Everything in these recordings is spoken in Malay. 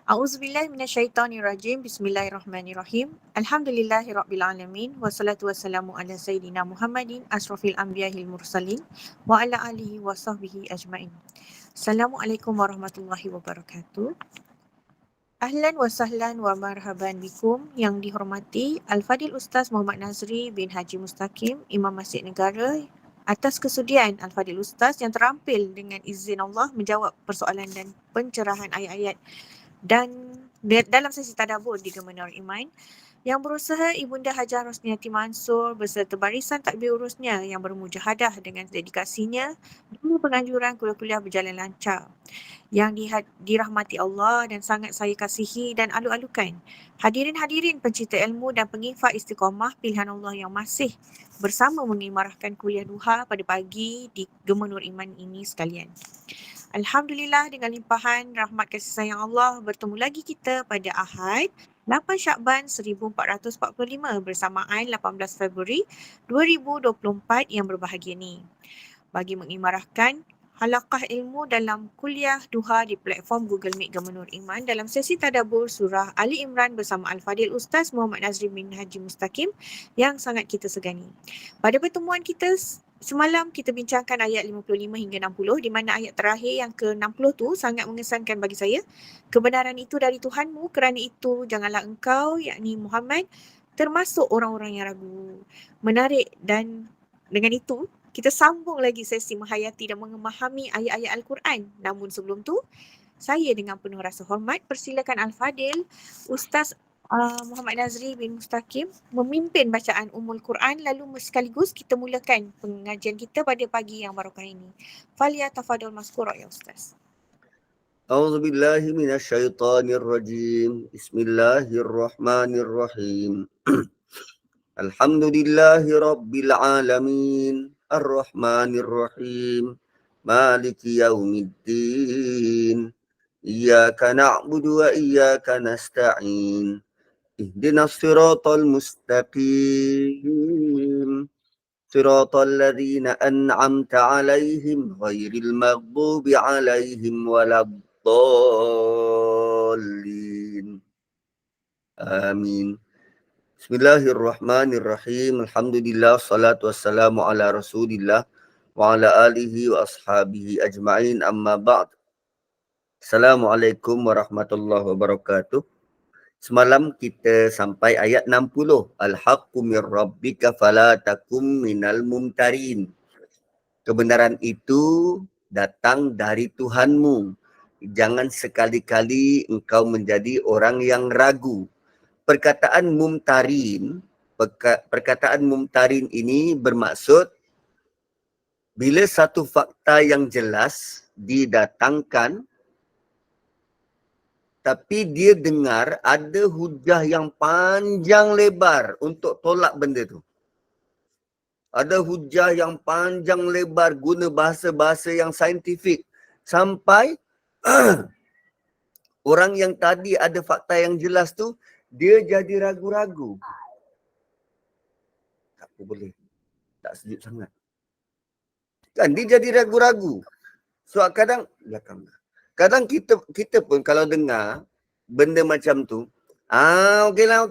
A'udzubillahi minasyaitonirrajim. Bismillahirrahmanirrahim. Alhamdulillahirabbil alamin wassalatu wassalamu ala sayidina Muhammadin asrofil anbiya'il mursalin wa ala alihi wa sahbihi ajmain. Assalamualaikum warahmatullahi wabarakatuh. Ahlan wa sahlan wa marhaban bikum yang dihormati Al-Fadil Ustaz Muhammad Nazri bin Haji Mustaqim, Imam Masjid Negara, atas kesudian Al-Fadil Ustaz yang terampil dengan izin Allah menjawab persoalan dan pencerahan ayat-ayat dan dalam sesi tadabbur di Gema Nurul Iman yang berusaha Ibunda Hajar Rosniati Mansur beserta barisan takbir urusnya yang bermujahadah dengan dedikasinya demi penganjuran kuliah-kuliah berjalan lancar yang dirahmati Allah dan sangat saya kasihi dan alu-alukan. Hadirin-hadirin pencinta ilmu dan penginfak istiqamah pilihan Allah yang masih bersama mengimarahkan kuliah duha pada pagi di Gema Nurul Iman ini sekalian. Alhamdulillah dengan limpahan rahmat kasih sayang Allah bertemu lagi kita pada Ahad 8 Syakban 1445 bersamaan 18 Februari 2024 yang berbahagia ni. Bagi mengimarahkan halaqah ilmu dalam kuliah duha di platform Google Meet Gema Nurul Iman dalam sesi tadabbur surah Ali Imran bersama Al-Fadil Ustaz Muhammad Nazri bin Haji Mustaqim yang sangat kita segani. Pada pertemuan kita semalam kita bincangkan ayat 55 hingga 60 di mana ayat terakhir yang ke-60 tu sangat mengesankan bagi saya. Kebenaran itu dari Tuhanmu, kerana itu janganlah engkau, yakni Muhammad, termasuk orang-orang yang ragu. Menarik, dan dengan itu kita sambung lagi sesi menghayati dan memahami ayat-ayat Al-Quran. Namun sebelum tu, saya dengan penuh rasa hormat persilakan Al-Fadil Ustaz Muhammad Nazri bin Mustaqim memimpin bacaan Ummul Quran, lalu sekaligus kita mulakan pengajian kita pada pagi yang barakah ini. Falyatafadhal mazkura ya Ustaz. A'udzu billahi minasyaitonir rajim. Bismillahirrahmanirrahim. Alhamdulillahi rabbil alamin. Arrahmanirrahim. Maliki yaumiddin. Iyyaka na'budu wa iyyaka nasta'in. Ihdinas siratal mustaqim. Siratal ladzina an'amta 'alaihim ghairil maghdubi 'alaihim waladdallin. Amin. Bismillahirrahmanirrahim. Alhamdulillah, salatu wassalamu ala Rasulillah wa ala alihi wa ashabihi ajma'in, amma ba'd. Assalamualaikum warahmatullahi wabarakatuh. Semalam kita sampai ayat 60. Al-haqqu mir rabbika fala takum minal mumtarin. Kebenaran itu datang dari Tuhanmu. Jangan sekali-kali engkau menjadi orang yang ragu. Perkataan mumtarin ini bermaksud bila satu fakta yang jelas didatangkan tapi dia dengar ada hujah yang panjang lebar untuk tolak benda tu. Ada hujah yang panjang lebar guna bahasa-bahasa yang saintifik. Sampai orang yang tadi ada fakta yang jelas tu, dia jadi ragu-ragu. Tak apa boleh. Tak sejuk sangat. Kan dia jadi ragu-ragu. So kadang belakang. Kadang kita pun kalau dengar benda macam tu, okeylah.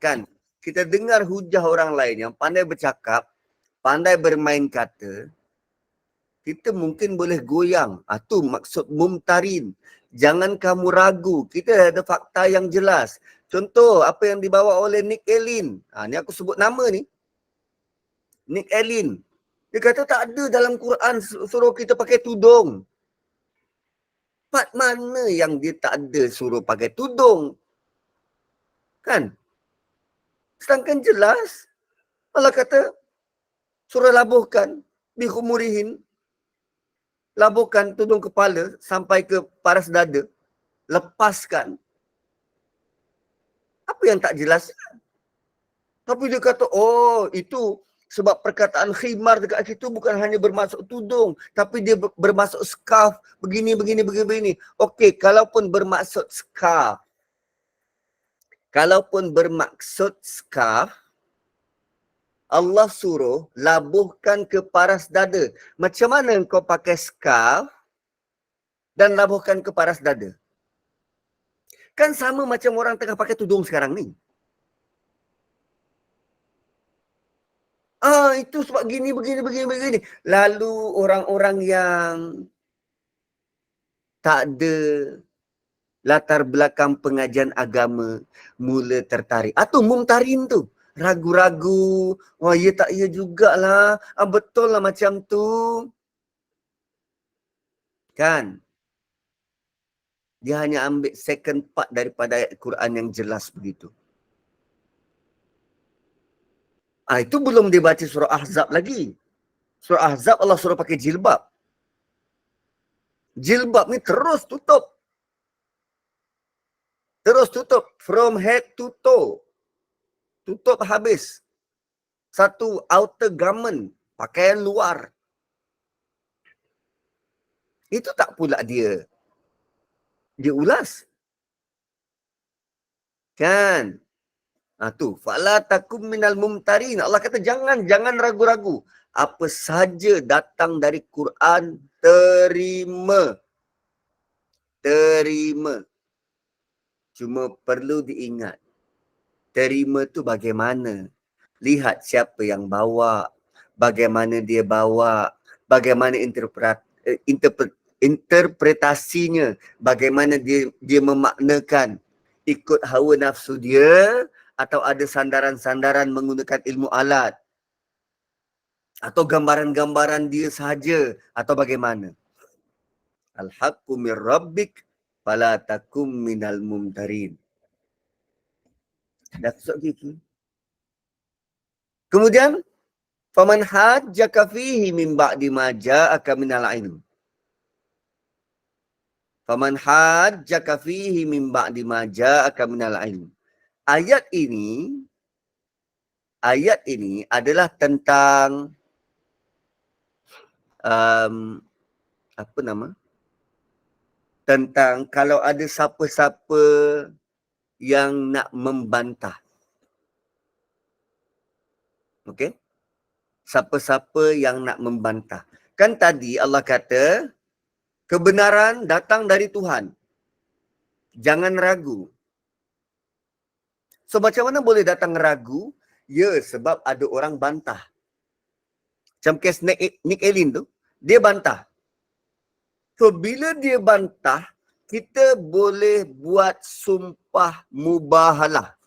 Kan kita dengar hujah orang lain yang pandai bercakap, pandai bermain kata, kita mungkin boleh goyang. Tu maksud mumtarin. Jangan kamu ragu. Kita ada fakta yang jelas. Contoh apa yang dibawa oleh Nick Elin. Ni aku sebut nama ni. Nick Elin. Dia kata tak ada dalam Quran suruh kita pakai tudung. Part mana yang dia tak ada suruh pakai tudung? Kan? Sedangkan jelas. Allah kata, suruh labuhkan. Bihumurihin. Labuhkan tudung kepala sampai ke paras dada. Lepaskan. Apa yang tak jelas? Tapi dia kata, itu sebab perkataan khimar dekat situ bukan hanya bermaksud tudung, tapi dia bermaksud scarf, begini. Okey, kalaupun bermaksud scarf, Allah suruh labuhkan ke paras dada. Macam mana kau pakai scarf dan labuhkan ke paras dada? Kan sama macam orang tengah pakai tudung sekarang ni. Itu sebab gini, begini. Lalu orang-orang yang tak ada latar belakang pengajian agama mula tertarik. Atau mumtarin tu. Ragu-ragu. Wah, ya tak ya jugalah. Betul lah macam tu. Kan? Dia hanya ambil second part daripada ayat Quran yang jelas begitu. Itu belum dia baca surah Ahzab lagi. Surah Ahzab Allah suruh pakai jilbab. Jilbab ni terus tutup. Terus tutup. From head to toe. Tutup habis. Satu outer garment. Pakaian luar. Itu tak pula dia ulas. Kan? Tu. Fala takum minal mumtarin. Allah kata jangan ragu-ragu. Apa saja datang dari Quran, terima. Terima. Cuma perlu diingat. Terima tu bagaimana? Lihat siapa yang bawa. Bagaimana dia bawa. Bagaimana interpretasinya. Bagaimana dia memaknakan. Ikut hawa nafsu dia. Atau ada sandaran-sandaran menggunakan ilmu alat. Atau gambaran-gambaran dia sahaja. Atau bagaimana? Al-haqqu min rabbik. Fala takum minal mumtarin. Dah tusuk gigi. Kemudian, faman hajjaka fihi min ba'di ma ja'aka minal ilm. Faman hajjaka fihi min ba'di ma ja'aka minal ilm. Ayat ini adalah tentang apa nama? Tentang kalau ada siapa-siapa yang nak membantah. Okey? Siapa-siapa yang nak membantah. Kan tadi Allah kata, kebenaran datang dari Tuhan. Jangan ragu. So macam mana boleh datang ragu? Ya, sebab ada orang bantah. Macam kes Nick Elin tu, dia bantah. So bila dia bantah, kita boleh buat sumpah mubahalah.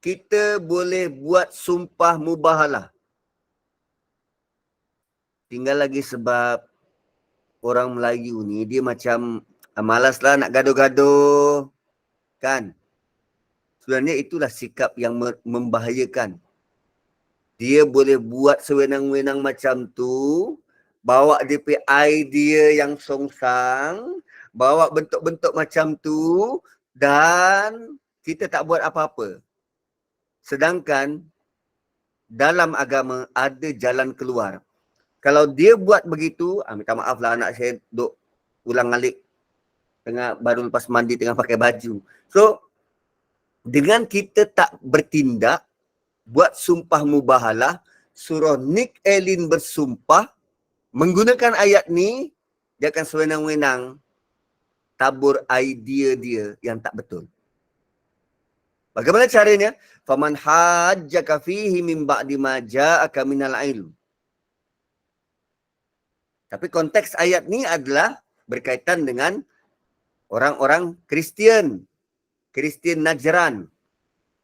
Kita boleh buat sumpah mubahalah. Tinggal lagi sebab orang Melayu ni dia macam malaslah nak gaduh-gaduh. Kan? Sebenarnya itulah sikap yang membahayakan. Dia boleh buat sewenang-wenang macam tu, bawa DP idea yang songsang, bawa bentuk-bentuk macam tu dan kita tak buat apa-apa. Sedangkan dalam agama ada jalan keluar. Kalau dia buat begitu, minta maaf lah anak saya duk ulang alik. Baru lepas mandi tengah pakai baju. So, dengan kita tak bertindak, buat sumpah mubahalah, surah Nick Elin bersumpah, menggunakan ayat ni, dia akan sewenang-wenang tabur idea dia yang tak betul. Bagaimana caranya? Faman hajjaka fihi min ba'di ma ja'aka minal ilm. Tapi konteks ayat ni adalah berkaitan dengan orang-orang Kristian. Kristian Najran.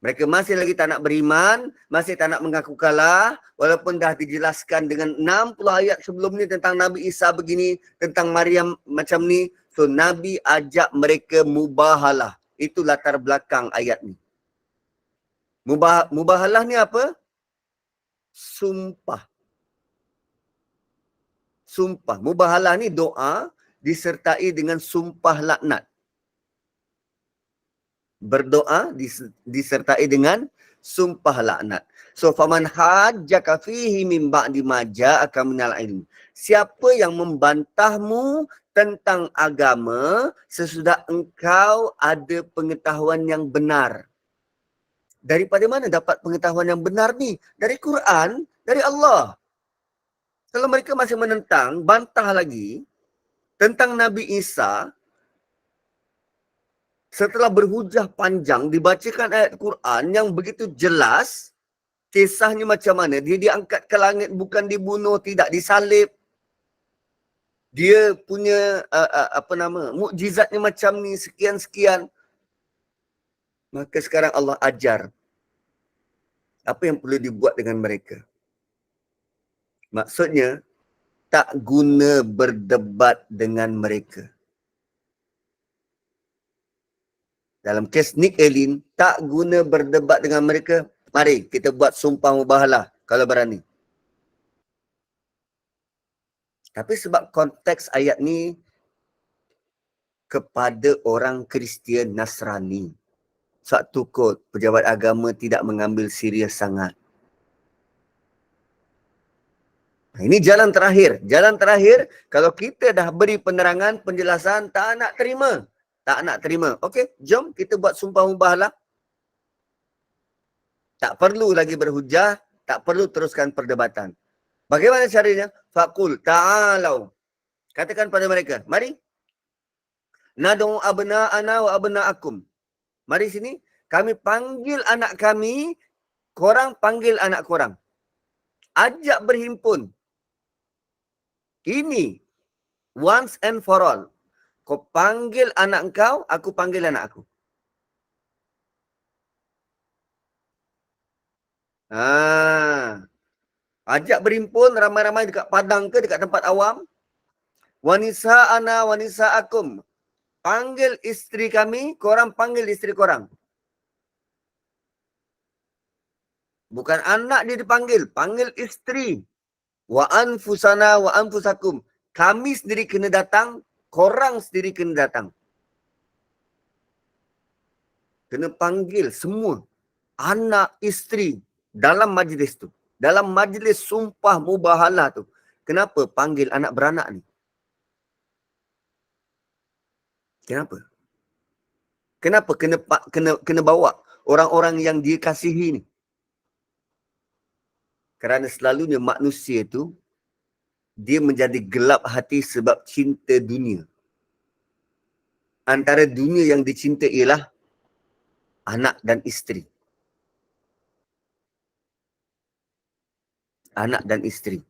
Mereka masih lagi tak nak beriman, masih tak nak mengaku kalah, walaupun dah dijelaskan dengan 60 ayat sebelum ni tentang Nabi Isa begini, tentang Maryam macam ni. So Nabi ajak mereka mubahalah. Itu latar belakang ayat ni. Mubahalah ni apa? Sumpah. Sumpah. Mubahalah ni doa disertai dengan sumpah laknat. Berdoa disertai dengan sumpah laknat. So faman hajjaka fihi min ba'di ma ja'aka minal ilm. Siapa yang membantahmu tentang agama sesudah engkau ada pengetahuan yang benar. Daripada mana dapat pengetahuan yang benar ni? Dari Quran, dari Allah. Kalau mereka masih menentang, bantah lagi, tentang Nabi Isa, setelah berhujah panjang, dibacakan ayat Quran yang begitu jelas, kisahnya macam mana. Dia diangkat ke langit, bukan dibunuh, tidak disalib. Dia punya mukjizatnya macam ni, sekian-sekian. Maka sekarang Allah ajar apa yang perlu dibuat dengan mereka. Maksudnya, tak guna berdebat dengan mereka. Dalam kes Nick Elin, tak guna berdebat dengan mereka. Mari kita buat sumpah mubahalah kalau berani. Tapi sebab konteks ayat ni kepada orang Kristian Nasrani, satu kod pejabat agama tidak mengambil serius sangat. Ini jalan terakhir. Jalan terakhir, kalau kita dah beri penerangan, penjelasan, tak nak terima. Tak nak terima. Okey, jom kita buat sumpah mubahalah. Tak perlu lagi berhujah, tak perlu teruskan perdebatan. Bagaimana caranya? Faqul ta'alau. Katakan pada mereka, mari. Nad'u abna'ana wa abna'akum. Mari sini, kami panggil anak kami, korang panggil anak korang. Ajak berhimpun. Ini once and for all. Kau panggil anak kau, aku panggil anak aku. Ajak berhimpun ramai-ramai dekat padang ke, dekat tempat awam. Wanisa ana wanisa akum. Panggil isteri kami, korang panggil isteri korang. Bukan anak dia dipanggil, panggil isteri. Wa anfusana wa anfusakum. Kami sendiri kena datang, korang sendiri kena datang. Kena panggil semua anak, isteri dalam majlis tu. Dalam majlis sumpah mubahalah tu. Kenapa panggil anak beranak ni? Kenapa? Kenapa kena bawa orang-orang yang dia kasihi ni? Kerana selalunya manusia tu dia menjadi gelap hati sebab cinta dunia. Antara dunia yang dicinta ialah anak dan isteri. Anak dan isteri.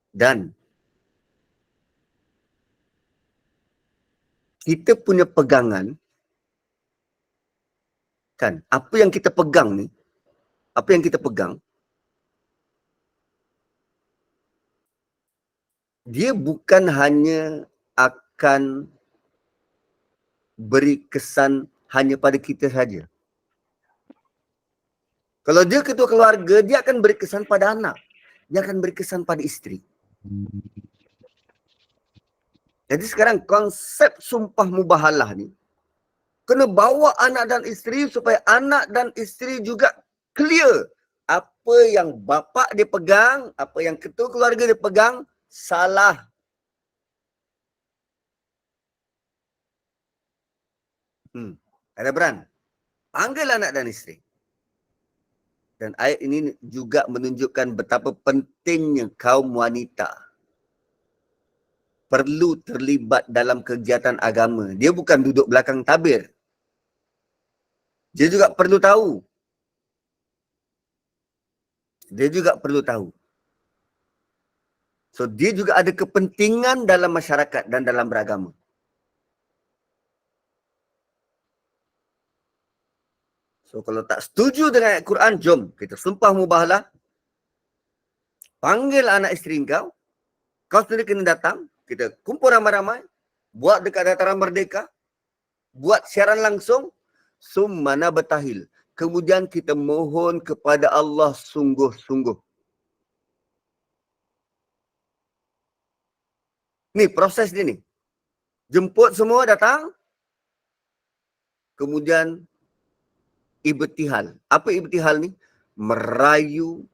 Dan kita punya pegangan, kan, apa yang kita pegang ni, apa yang kita pegang, dia bukan hanya akan beri kesan hanya pada kita saja. Kalau dia ketua keluarga, dia akan beri kesan pada anak. Dia akan beri kesan pada isteri. Jadi sekarang konsep sumpah mubahalah ni, kena bawa anak dan isteri supaya anak dan isteri juga clear. Apa yang bapa dia pegang, apa yang ketua keluarga dia pegang, salah. Ada beran. Panggil anak dan isteri. Dan ayat ini juga menunjukkan betapa pentingnya kaum wanita perlu terlibat dalam kegiatan agama. Dia bukan duduk belakang tabir. Dia juga perlu tahu. Dia juga perlu tahu. So, dia juga ada kepentingan dalam masyarakat dan dalam beragama. So, kalau tak setuju dengan ayat Quran, jom kita sumpah mubahalah. Panggil anak isteri kau. Kau sendiri kena datang. Kita kumpul ramai-ramai. Buat dekat dataran merdeka. Buat siaran langsung. Summana betahil. Kemudian kita mohon kepada Allah sungguh-sungguh. Ni proses dia ni. Jemput semua datang. Kemudian ibtihal. Apa ibtihal ni? Merayu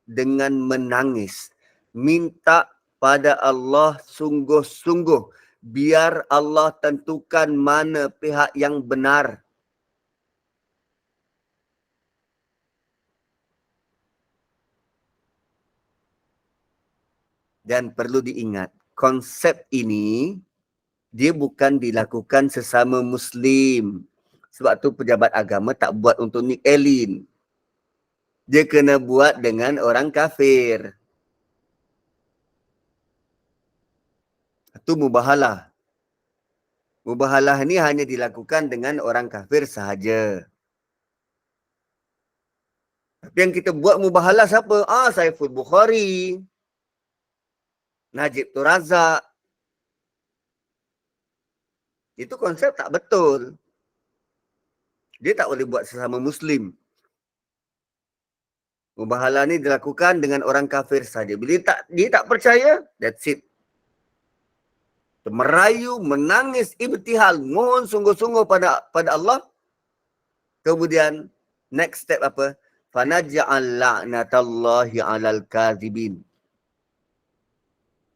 dengan menangis. Minta pada Allah sungguh-sungguh. Biar Allah tentukan mana pihak yang benar. Dan perlu diingat, konsep ini dia bukan dilakukan sesama Muslim. Sebab tu pejabat agama tak buat untuk Nick Elin. Dia kena buat dengan orang kafir. Itu mubahalah. Mubahalah ni hanya dilakukan dengan orang kafir sahaja. Tapi yang kita buat mubahalah siapa? Saiful Bukhari, Najib Tun Razak. Itu konsep tak betul. Dia tak boleh buat sesama Muslim. Mubahalah ni dilakukan dengan orang kafir saja. Bila dia tak percaya, that's it. Merayu, menangis, ibtihal, mohon sungguh-sungguh pada Allah. Kemudian next step apa? Fanaj'al la'natallahi 'alal kadzibin.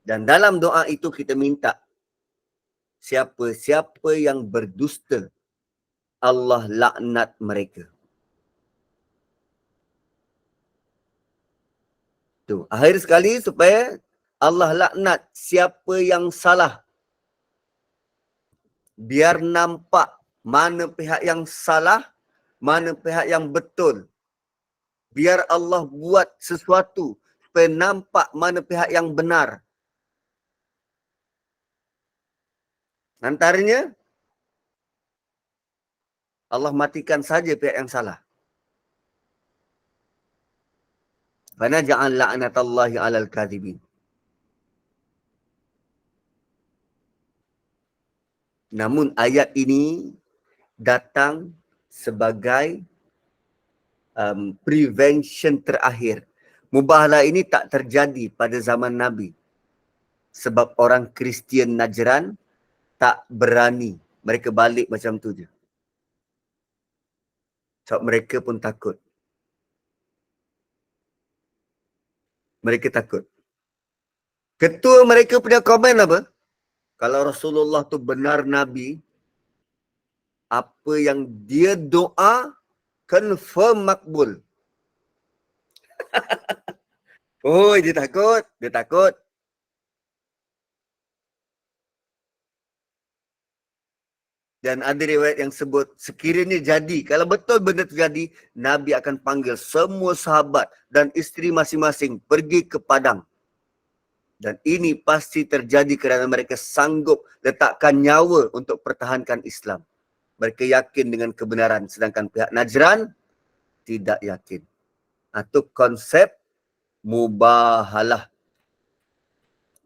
Dan dalam doa itu kita minta siapa-siapa yang berdusta, Allah laknat mereka. Tu, akhir sekali supaya Allah laknat siapa yang salah. Biar nampak mana pihak yang salah, mana pihak yang betul. Biar Allah buat sesuatu supaya nampak mana pihak yang benar. Antaranya, Allah matikan saja pihak yang salah. Fanaj'al la'natallahi 'alal kadzibin. Namun ayat ini datang sebagai prevention terakhir. Mubahalah ini tak terjadi pada zaman Nabi. Sebab orang Kristian Najran tak berani. Mereka balik macam tu je. Sebab mereka pun takut. Mereka takut. Ketua mereka punya komen apa? Kalau Rasulullah tu benar Nabi, apa yang dia doa, confirm makbul. Oh, dia takut. Dia takut. Dan ada riwayat yang sebut, sekiranya jadi, kalau betul benda terjadi, Nabi akan panggil semua sahabat dan isteri masing-masing pergi ke padang. Dan ini pasti terjadi kerana mereka sanggup letakkan nyawa untuk pertahankan Islam. Mereka yakin dengan kebenaran, sedangkan pihak Najran tidak yakin. Itu konsep mubahalah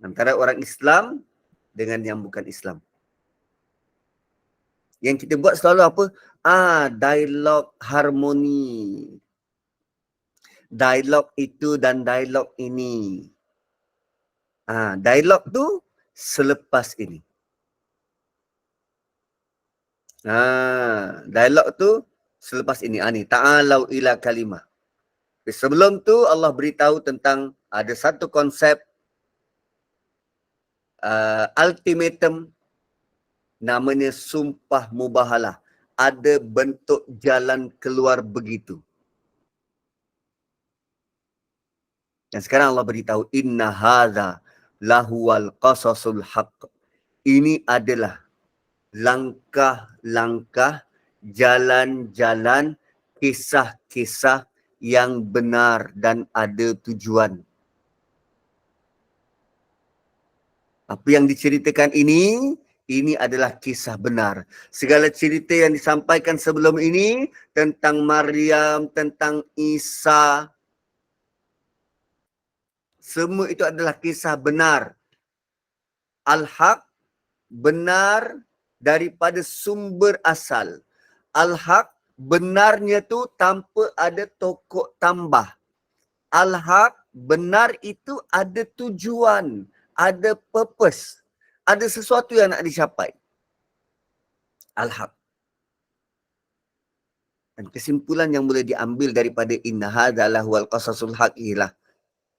antara orang Islam dengan yang bukan Islam. Yang kita buat selalu apa? Dialog harmoni. Dialog itu dan dialog ini. Dialog tu selepas ini. Dialog tu selepas ini. Ni ta'alau ila kalimah. Sebelum tu Allah beritahu tentang ada satu konsep ultimatum namanya sumpah mubahalah. Ada bentuk jalan keluar begitu. Dan sekarang Allah beritahu inna hadza lahuwal qasasul haqq. Ini adalah langkah-langkah, jalan-jalan, kisah-kisah yang benar dan ada tujuan. Apa yang diceritakan ini adalah kisah benar. Segala cerita yang disampaikan sebelum ini tentang Maryam, tentang Isa, semua itu adalah kisah benar. Al-Haq, benar daripada sumber asal. Al-Haq, benarnya tu tanpa ada tokok tambah. Al-Haq, benar itu ada tujuan, ada purpose, ada sesuatu yang nak dicapai. Al-Haq. Dan kesimpulan yang boleh diambil daripada inna hadza lahuwal qasasul haq ialah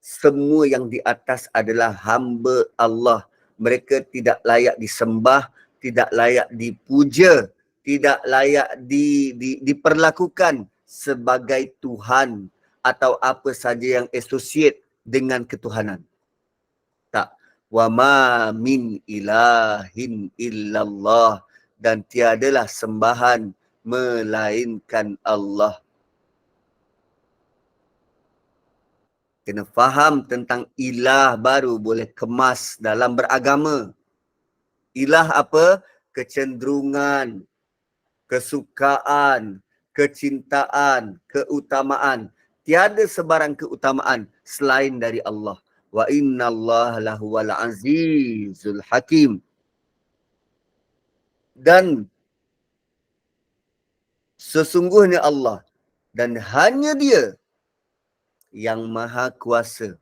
semua yang di atas adalah hamba Allah. Mereka tidak layak disembah, tidak layak dipuja, tidak layak diperlakukan sebagai Tuhan atau apa saja yang associate dengan ketuhanan. Tak. Wa ma min ilahin illallah. Dan tiadalah sembahan melainkan Allah. Kena faham tentang ilah baru boleh kemas dalam beragama. Ilah apa? Kecenderungan, kesukaan, kecintaan, keutamaan. Tiada sebarang keutamaan selain dari Allah. Wa innallaha lahuwal azizul hakim. Dan sesungguhnya Allah dan hanya Dia yang maha kuasa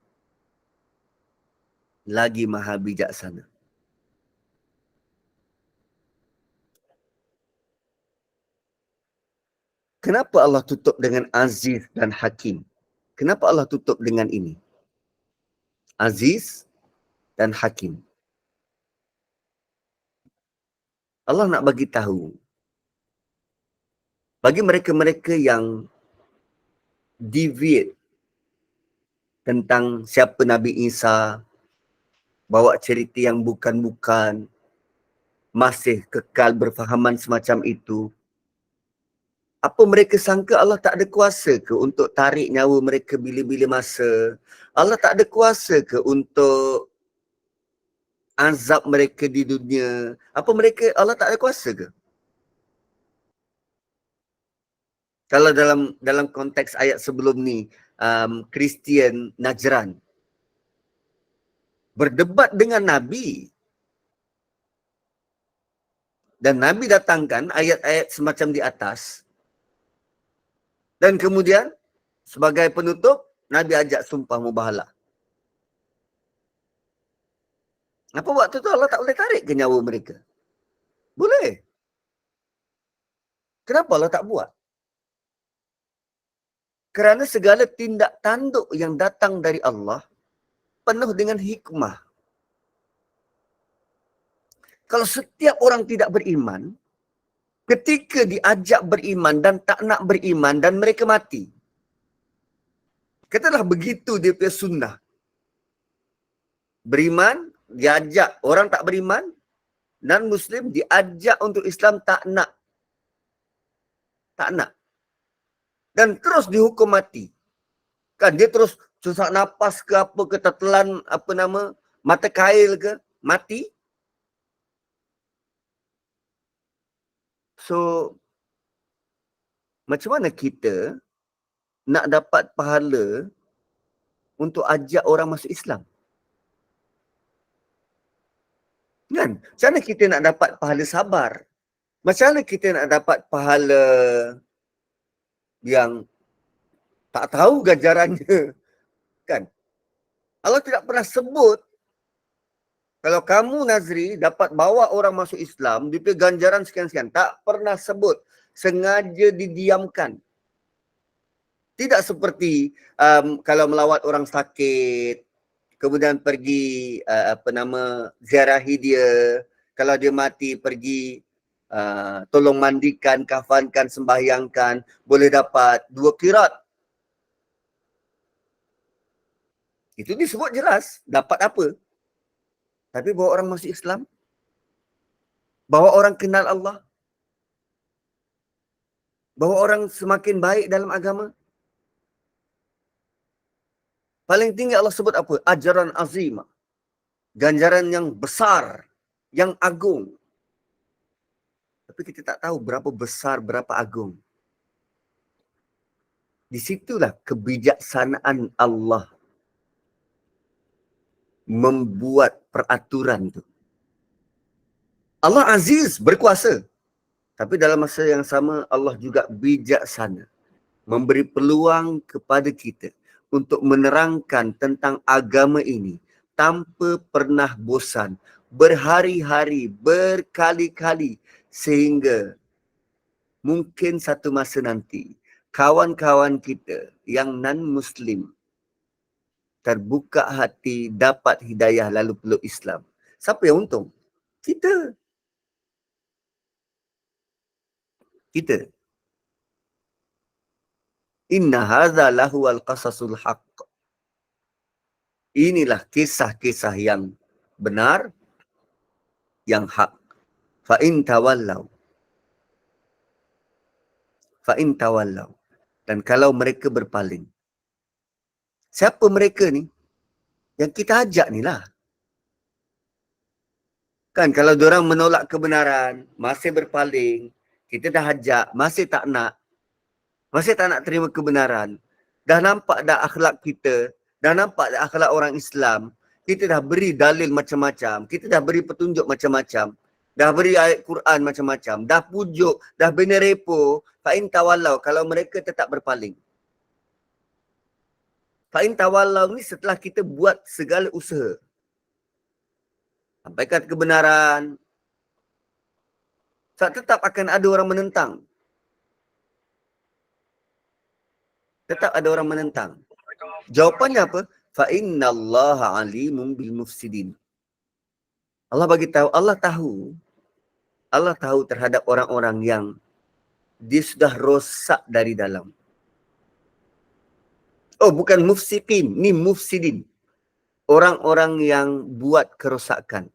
lagi maha bijaksana. Kenapa Allah tutup dengan Aziz dan Hakim? Kenapa Allah tutup dengan ini? Aziz dan Hakim. Allah nak bagi tahu bagi mereka-mereka yang deviate tentang siapa Nabi Isa, bawa cerita yang bukan-bukan, masih kekal berfahaman semacam itu. Apa mereka sangka Allah tak ada kuasa ke untuk tarik nyawa mereka bila-bila masa? Allah tak ada kuasa ke untuk azab mereka di dunia? Apa Allah tak ada kuasa ke? Kalau dalam konteks ayat sebelum ni, Kristian Najran berdebat dengan Nabi. Dan Nabi datangkan ayat-ayat semacam di atas. Dan kemudian sebagai penutup, Nabi ajak sumpah mubahalah. Apa waktu tu Allah tak boleh tarik ke nyawa mereka? Boleh. Kenapa Allah tak buat? Kerana segala tindak tanduk yang datang dari Allah penuh dengan hikmah. Kalau setiap orang tidak beriman, ketika diajak beriman dan tak nak beriman dan mereka mati, katalah begitu dia punya sunnah. Beriman, diajak. Orang tak beriman, non-Muslim diajak untuk Islam, tak nak. Tak nak. Dan terus dihukum mati. Kan dia terus susah napas ke apa ke, tertelan mata kail ke, mati. So, macam mana kita nak dapat pahala untuk ajak orang masuk Islam? Kan? Macam mana kita nak dapat pahala sabar? Macam mana kita nak dapat pahala yang tak tahu ganjarannya? Kan? Allah tidak pernah sebut kalau kamu Nazri dapat bawa orang masuk Islam, dia punya ganjaran sekian-sekian. Tak pernah sebut. Sengaja didiamkan. Tidak seperti kalau melawat orang sakit, kemudian pergi ziarahi dia. Kalau dia mati, pergi tolong mandikan, kafankan, sembahyangkan. Boleh dapat 2 qirat. Itu disebut jelas. Dapat apa? Tapi bawa orang masuk Islam, bawa orang kenal Allah, bawa orang semakin baik dalam agama. Paling tinggi Allah sebut apa? Ajaran azimah. Ganjaran yang besar, yang agung. Tapi kita tak tahu berapa besar, berapa agung. Di situlah kebijaksanaan Allah membuat peraturan tu. Allah aziz, berkuasa. Tapi dalam masa yang sama, Allah juga bijaksana. Memberi peluang kepada kita untuk menerangkan tentang agama ini tanpa pernah bosan. Berhari-hari, berkali-kali. Sehingga mungkin satu masa nanti, kawan-kawan kita yang non-Muslim terbuka hati, dapat hidayah lalu peluk Islam. Siapa yang untung? Kita. Kita. Inna hadza lahuwal qasasul haqq. Inilah kisah-kisah yang benar, yang hak. Fa'in tawallau. Fa'in tawallau. Dan kalau mereka berpaling. Siapa mereka ni? Yang kita ajak ni lah. Kan kalau diorang menolak kebenaran, masih berpaling, kita dah ajak, masih tak nak terima kebenaran, dah nampak dah akhlak kita, dah nampak dah akhlak orang Islam, kita dah beri dalil macam-macam, kita dah beri petunjuk macam-macam, dah beri ayat Quran macam-macam, dah pujuk, dah bina repo, fa'in tawallau, kalau mereka tetap berpaling. Fa'in tawallau ni setelah kita buat segala usaha. Sampaikan kebenaran, tetap akan ada orang menentang. Tetap ada orang menentang. Jawapannya apa? Fa innallaha alimun bil mufsidin. Allah bagi tahu, Allah tahu terhadap orang-orang yang dia sudah rosak dari dalam. Oh, bukan mufsidin, ni mufsidin. Orang-orang yang buat kerosakan.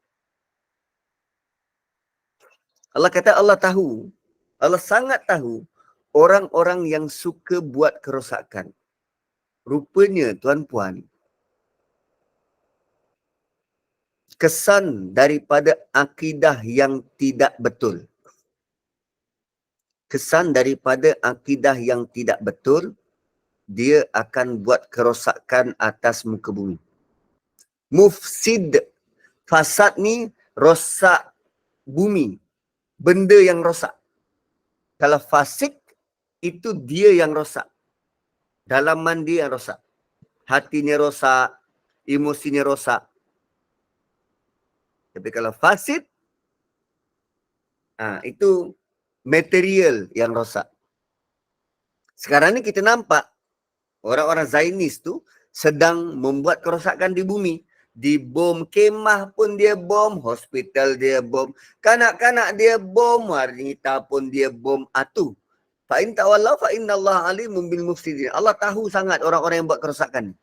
Allah kata Allah tahu, Allah sangat tahu orang-orang yang suka buat kerosakan. Rupanya tuan-puan, kesan daripada akidah yang tidak betul. Kesan daripada akidah yang tidak betul, dia akan buat kerosakan atas muka bumi. Mufsid, fasad ni rosak bumi. Benda yang rosak. Kalau fasik, itu dia yang rosak. Dalaman dia yang rosak. Hatinya rosak, emosinya rosak. Tapi kalau fasid, itu material yang rosak. Sekarang ni kita nampak orang-orang Zionis tu sedang membuat kerosakan di bumi. Di bom kemah pun dia bom, hospital dia bom, kanak-kanak dia bom, wanita pun dia bom. Atu. Fa'in tawallau fa'innallaha alimun bil mufsidin. Allah tahu sangat orang-orang yang buat kerosakan.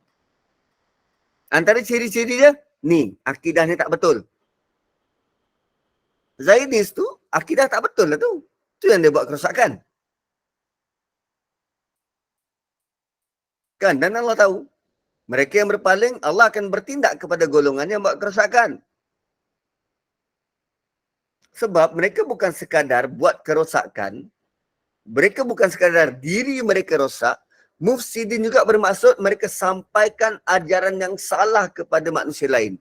Antara ciri-ciri dia, ni, akidah ni tak betul. Zionis tu, akidah tak betul lah tu. Tu yang dia buat kerosakan. Kan? Dan Allah tahu. Mereka yang berpaling, Allah akan bertindak kepada golongan yang buat kerosakan. Sebab mereka bukan sekadar buat kerosakan, mereka bukan sekadar diri mereka rosak, mufsidin juga bermaksud mereka sampaikan ajaran yang salah kepada manusia lain.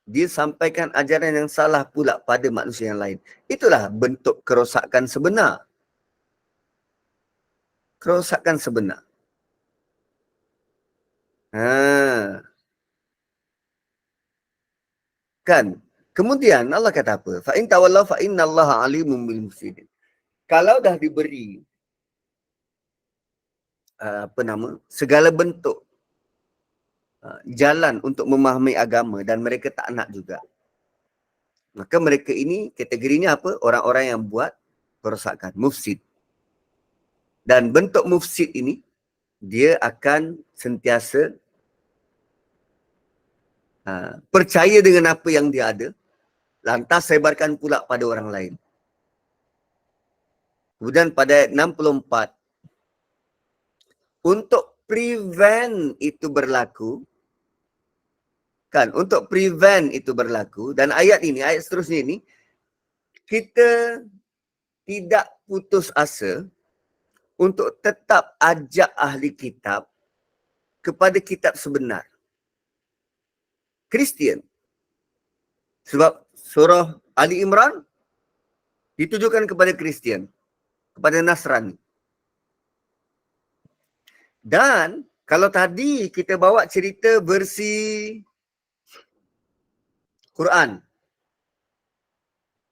Dia sampaikan ajaran yang salah pula pada manusia yang lain. Itulah bentuk kerosakan sebenar. Kerosakan sebenar. Kan? Kemudian Allah kata apa? Fa in tawallau fa innallaha alimun bil mufsidin. Kalau dah diberi segala bentuk jalan untuk memahami agama dan mereka tak nak juga, maka mereka ini kategorinya apa? Orang-orang yang buat kerosakan, mufsid. Dan bentuk mufsid ini dia akan sentiasa percaya dengan apa yang dia ada, lantas sebarkan pula pada orang lain. Kemudian pada ayat 64, untuk prevent itu berlaku, kan, untuk prevent itu berlaku, dan ayat ini, ayat seterusnya ini, kita tidak putus asa untuk tetap ajak ahli kitab kepada kitab sebenar. Kristian. Sebab surah Ali Imran ditujukan kepada Kristian, kepada Nasrani. Dan kalau tadi kita bawa cerita versi Quran,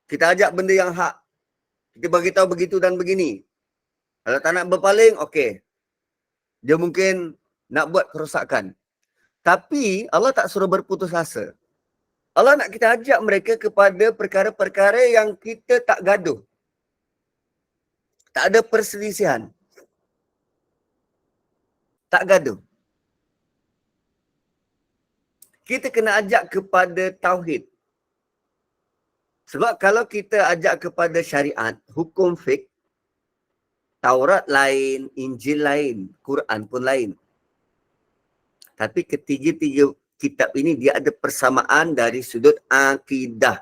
kita ajak benda yang hak, kita bagi tahu begitu dan begini. Kalau tak nak berpaling, okey. Dia mungkin nak buat kerosakan. Tapi Allah tak suruh berputus asa. Allah nak kita ajak mereka kepada perkara-perkara yang kita tak gaduh. Tak ada perselisihan. Tak gaduh. kita kena ajak kepada tauhid. Sebab kalau kita ajak kepada syariat, hukum fiqh, Taurat lain, Injil lain, Quran pun lain. Tapi ketiga-tiga kitab ini dia ada persamaan dari sudut akidah.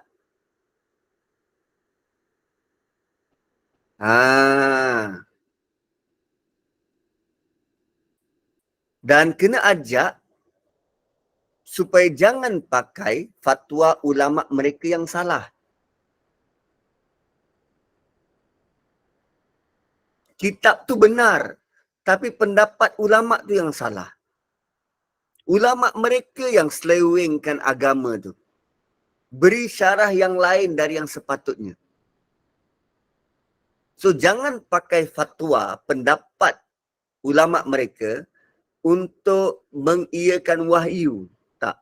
Dan kena ajak supaya jangan pakai fatwa ulama mereka yang salah. Kitab tu benar, tapi pendapat ulama tu yang salah. Ulama mereka yang selewengkan agama tu. Beri syarah yang lain dari yang sepatutnya. So jangan pakai fatwa, pendapat ulama mereka untuk mengiyakan wahyu. Tak.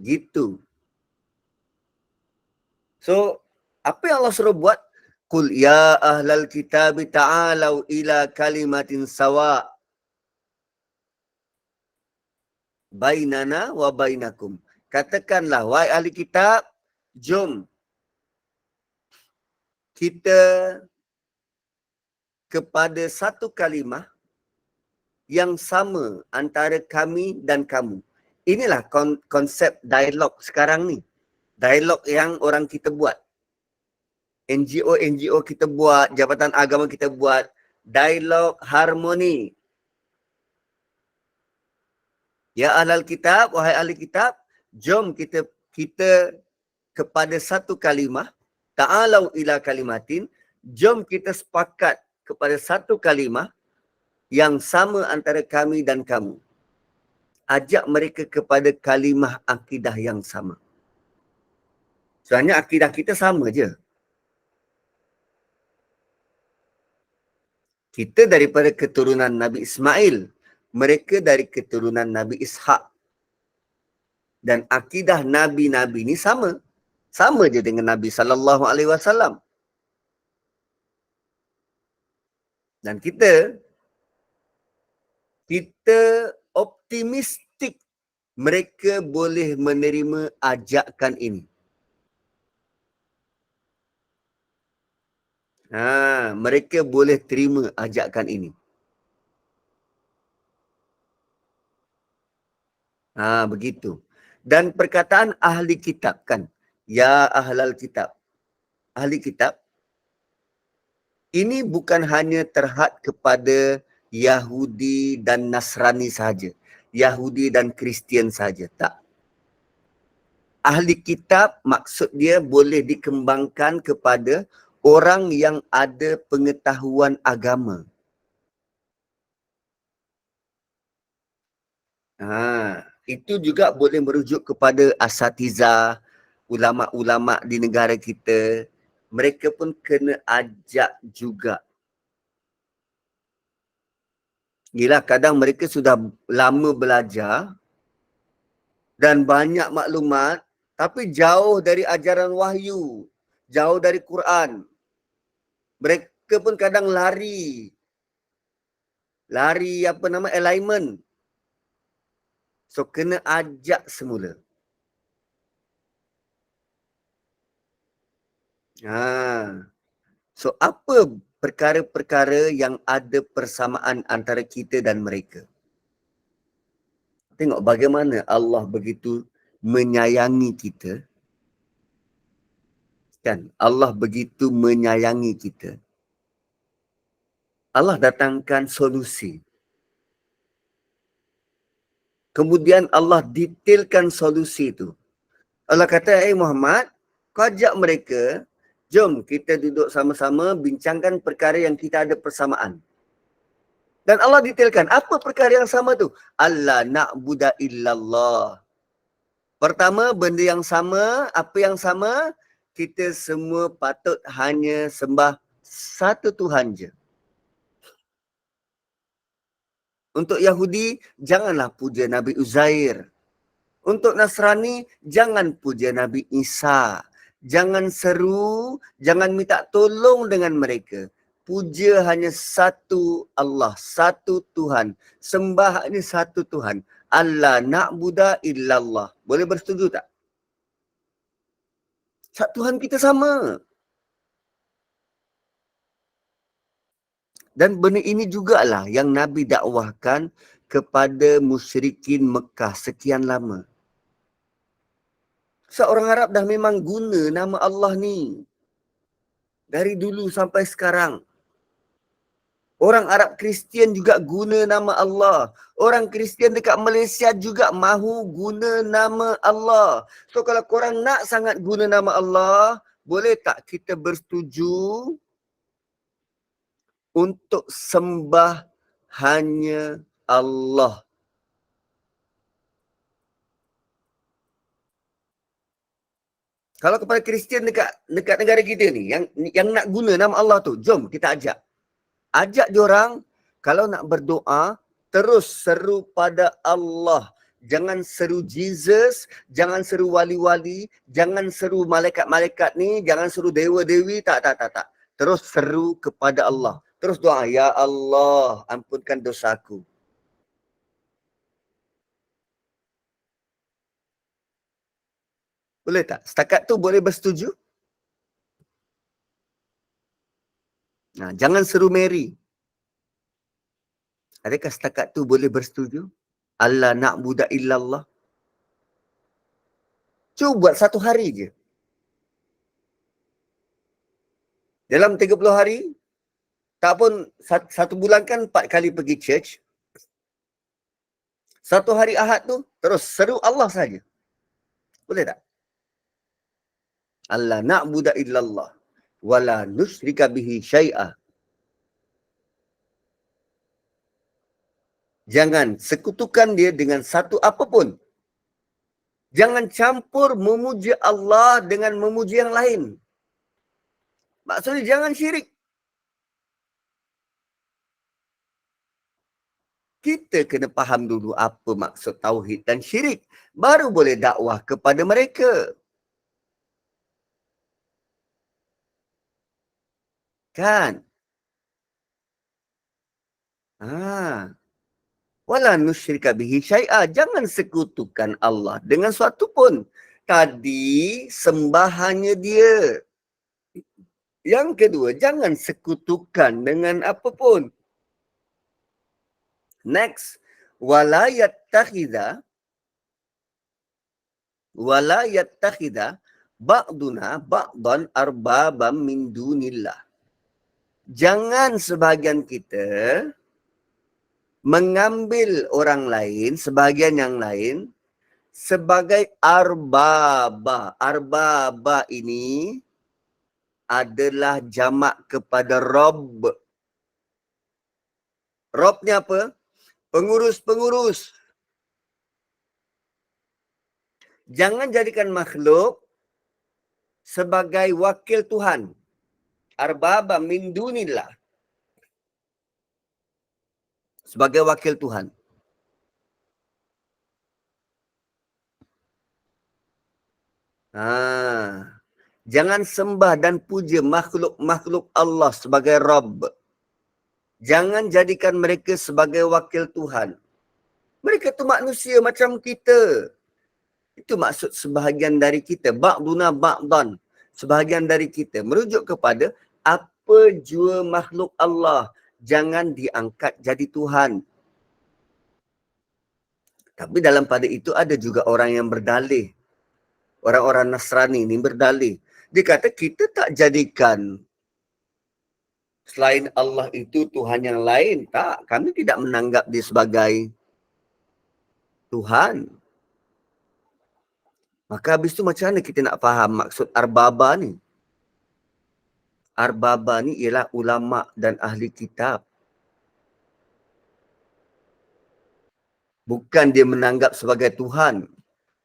Gitu. So, apa yang Allah suruh buat? Qul ya ahlal kitab ta'alau ila kalimatin sawa' bainana wa bainakum. Katakanlah, wahai ahli kitab, jom kita kepada satu kalimah yang sama antara kami dan kamu. Inilah konsep dialog sekarang ni. Dialog yang orang kita buat. NGO kita buat, Jabatan Agama kita buat. Dialog harmoni. Ya ahlal kitab, wahai ahli kitab, jom kita kepada satu kalimah. Ta'alau ila kalimatin. Jom kita sepakat kepada satu kalimah yang sama antara kami dan kamu. Ajak mereka kepada kalimah akidah yang sama. Sebenarnya akidah kita sama je. Kita daripada keturunan Nabi Ismail. Mereka dari keturunan Nabi Ishak. Dan akidah Nabi-Nabi ni sama. Sama je dengan Nabi SAW. Dan kita optimistik mereka boleh menerima ajakan ini. Mereka boleh terima ajakan ini. Begitu. Dan perkataan ahli kitab kan. Ya ahlal kitab. Ahli kitab. Ini bukan hanya terhad kepada Yahudi dan Nasrani sahaja. Yahudi dan Kristian sahaja. Tak. Ahli kitab maksud dia boleh dikembangkan kepada orang yang ada pengetahuan agama. Itu juga boleh merujuk kepada asatizah, ulama-ulama di negara kita. Mereka pun kena ajak juga. Yelah, kadang mereka sudah lama belajar dan banyak maklumat, tapi jauh dari ajaran wahyu, jauh dari Quran. Mereka pun kadang lari alignment. So, kena ajak semula. So, apa perkara-perkara yang ada persamaan antara kita dan mereka? Tengok bagaimana Allah begitu menyayangi kita. Kan? Allah begitu menyayangi kita. Allah datangkan solusi. Kemudian Allah detailkan solusi itu. Allah kata, Muhammad, kau ajak mereka, jom kita duduk sama-sama bincangkan perkara yang kita ada persamaan. Dan Allah detailkan, apa perkara yang sama tu? Allah na'budu illallah. Pertama, benda yang sama, apa yang sama? Kita semua patut hanya sembah satu Tuhan je. Untuk Yahudi, janganlah puja Nabi Uzair. Untuk Nasrani, jangan puja Nabi Isa. Jangan seru, jangan minta tolong dengan mereka. puja hanya satu Allah, satu Tuhan. Sembah hanya satu Tuhan. Allah na'budu illallah. Boleh bersetuju tak? Satu Tuhan kita sama. Dan benda ini jugalah yang Nabi dakwahkan kepada musyrikin Mekah sekian lama. Seorang Arab dah memang guna nama Allah ni. Dari dulu sampai sekarang. Orang Arab Kristian juga guna nama Allah. Orang Kristian dekat Malaysia juga mahu guna nama Allah. So kalau korang nak sangat guna nama Allah, boleh tak kita bersetuju untuk sembah hanya Allah? Kalau kepada Kristian dekat negara kita ni, yang nak guna nama Allah tu, jom kita ajak. Ajak diorang, kalau nak berdoa, terus seru pada Allah. Jangan seru Jesus, jangan seru wali-wali, jangan seru malaikat-malaikat ni, jangan seru dewa-dewi, tak. Terus seru kepada Allah. Terus doa, Ya Allah, ampunkan dosaku. Boleh tak? Setakat tu boleh bersetuju? Nah, jangan seru Mary. Adakah setakat tu boleh bersetuju? Allah na'budu illallah. Cuba buat satu hari je. Dalam 30 hari, tak pun satu bulan kan 4 kali pergi church. Satu hari Ahad tu, terus seru Allah saja. Boleh tak? Allah na'budu illallah. Wala nusyrika bihi syai'ah. Jangan sekutukan dia dengan satu apapun. Jangan campur memuji Allah dengan memuji yang lain. Maksudnya jangan syirik. Kita kena faham dulu apa maksud tauhid dan syirik. Baru boleh dakwah kepada mereka. Kan? Wala nusyrika bihi syai'ah. Jangan sekutukan Allah dengan suatu pun. Tadi sembahannya dia. Yang kedua, jangan sekutukan dengan apapun. Next, wala yattakhidha ba'duna ba'dan arbabam min dunillah. Jangan sebahagian kita mengambil orang lain, sebahagian yang lain, sebagai arbaba. Arbaba ini adalah jamak kepada Rabb. Rabbnya apa? Pengurus-pengurus. Jangan jadikan makhluk sebagai wakil Tuhan. Arbaba min dunillah. Sebagai wakil Tuhan. Jangan sembah dan puja makhluk-makhluk Allah sebagai Rabb. Jangan jadikan mereka sebagai wakil Tuhan. Mereka tu manusia macam kita. Itu maksud sebahagian dari kita. Ba'duna ba'dan. Sebahagian dari kita. Merujuk kepada apa jua makhluk Allah. Jangan diangkat jadi Tuhan. Tapi dalam pada itu ada juga orang yang berdalih. Orang-orang Nasrani ni berdalih. Dia kata kita tak jadikan selain Allah itu Tuhan yang lain. Tak, kami tidak menanggap dia sebagai Tuhan. Maka habis tu macam mana kita nak faham maksud arbaba ni? Arbaba ni ialah ulama dan ahli kitab. Bukan dia menanggap sebagai Tuhan.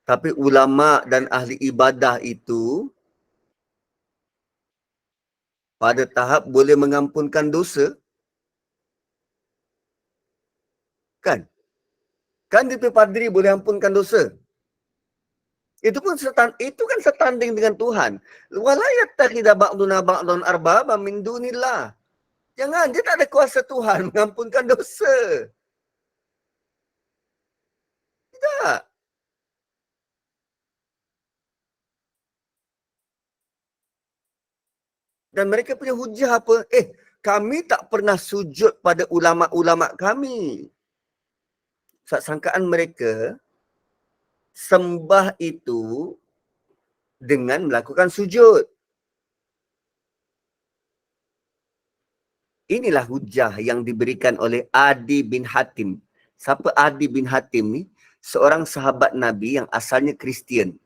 Tapi ulama dan ahli ibadah itu pada tahap boleh mengampunkan dosa. Kan? Kan dia padri boleh ampunkan dosa. Itu kan setanding dengan Tuhan. Wala yattakhidha ba'duna ba'dan arbaba min dunillah. Jangan, dia tak ada kuasa Tuhan mengampunkan dosa. Tak. Dan mereka punya hujah apa? Kami tak pernah sujud pada ulama-ulama kami. Sangkaan mereka sembah itu dengan melakukan sujud. Inilah hujah yang diberikan oleh Adi bin Hatim. Siapa Adi bin Hatim ni? Seorang sahabat Nabi yang asalnya Kristian.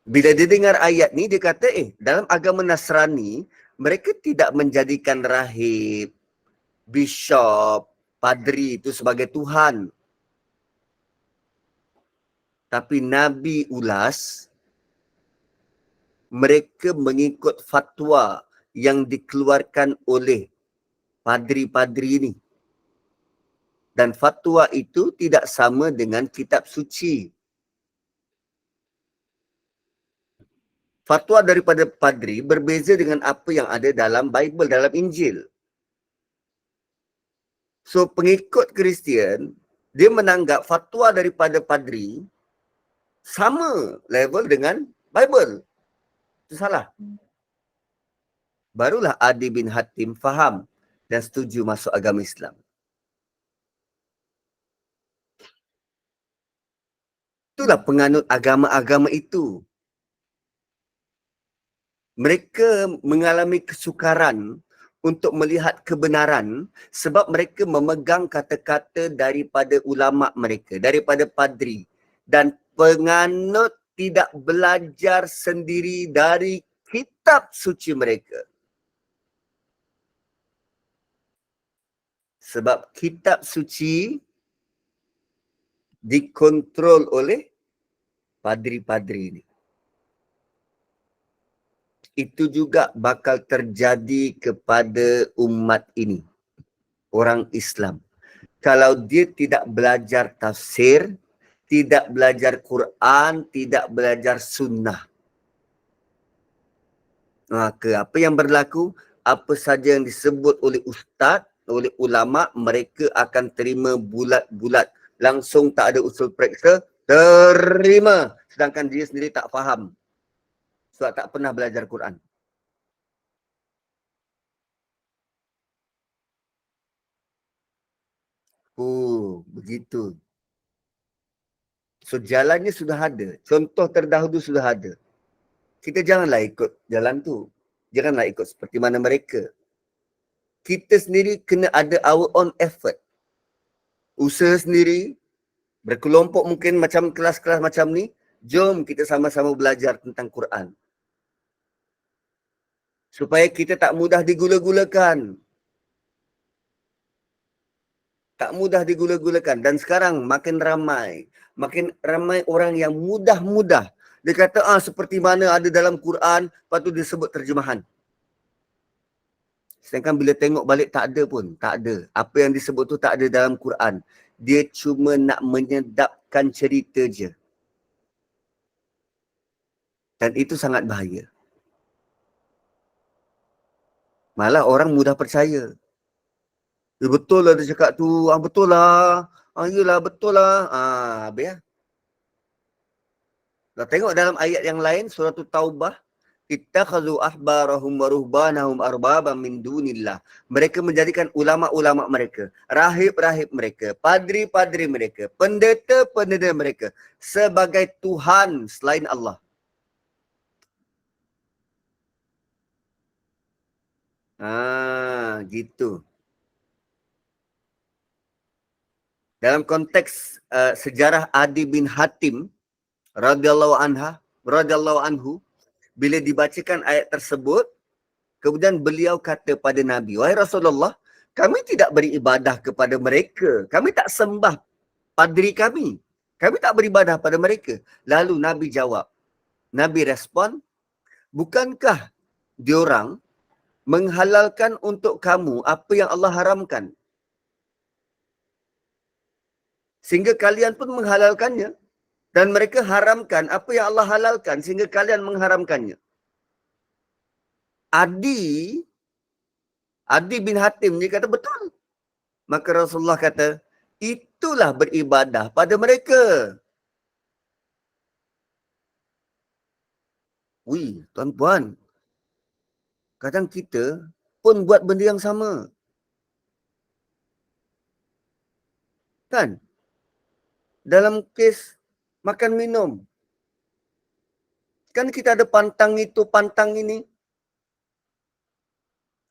Bila dia dengar ayat ni, dia kata, dalam agama Nasrani, mereka tidak menjadikan rahib, bishop, padri itu sebagai Tuhan. Tapi Nabi ulas, mereka mengikut fatwa yang dikeluarkan oleh padri-padri ini. Dan fatwa itu tidak sama dengan kitab suci. Fatwa daripada padri berbeza dengan apa yang ada dalam Bible, dalam Injil. So, pengikut Kristian, dia menanggap fatwa daripada padri sama level dengan Bible. Itu salah. Barulah Adi bin Hatim faham dan setuju masuk agama Islam. Itulah penganut agama-agama itu. Mereka mengalami kesukaran untuk melihat kebenaran sebab mereka memegang kata-kata daripada ulama mereka, daripada padri. Dan penganut tidak belajar sendiri dari kitab suci mereka. Sebab kitab suci dikontrol oleh padri-padri ini. Itu juga bakal terjadi kepada umat ini. Orang Islam. Kalau dia tidak belajar tafsir, tidak belajar Quran, tidak belajar sunnah. Maka apa yang berlaku? Apa saja yang disebut oleh ustaz, oleh ulama, mereka akan terima bulat-bulat. Langsung tak ada usul periksa, terima. Sedangkan dia sendiri tak faham. Sebab tak pernah belajar Quran. Begitu. So, jalannya sudah ada. Contoh terdahulu sudah ada. Kita janganlah ikut jalan tu. Janganlah ikut seperti mana mereka. Kita sendiri kena ada our own effort. Usaha sendiri, berkelompok mungkin macam kelas-kelas macam ni, jom kita sama-sama belajar tentang Quran. Supaya kita tak mudah digula-gulakan. Tak mudah digula-gulakan. Dan sekarang makin ramai orang yang mudah-mudah. Dia kata, seperti mana ada dalam Quran, lepas tu dia sebut terjemahan. Sedangkan bila tengok balik tak ada pun, tak ada. Apa yang disebut tu tak ada dalam Quran. Dia cuma nak menyedapkan cerita je. Dan itu sangat bahaya. Malah orang mudah percaya. Betul lah dia cakap tu, betul lah. Yelah, betul lah. Habis lah. Kita tengok dalam ayat yang lain, surah Taubah, ittakhadhu ahbarahum wa ruhbanahum arbaban min dunillah. Mereka menjadikan ulama-ulama mereka, rahib-rahib mereka, padri-padri mereka, pendeta-pendeta mereka sebagai Tuhan selain Allah. Gitu. Dalam konteks sejarah Adi bin Hatim radhiyallahu anhu, bila dibacakan ayat tersebut, kemudian beliau kata pada Nabi, wahai Rasulullah, kami tidak beribadah kepada mereka. Kami tak sembah padri kami. Kami tak beribadah pada mereka. Lalu Nabi jawab. Nabi respon, bukankah diorang menghalalkan untuk kamu apa yang Allah haramkan? Sehingga kalian pun menghalalkannya. Dan mereka haramkan apa yang Allah halalkan sehingga kalian mengharamkannya. Adi bin Hatim dia kata betul. Maka Rasulullah kata, itulah beribadah pada mereka. Wih, tuan-puan, kadang kita pun buat benda yang sama. Kan? Dalam kes makan minum. Kan kita ada pantang itu, pantang ini.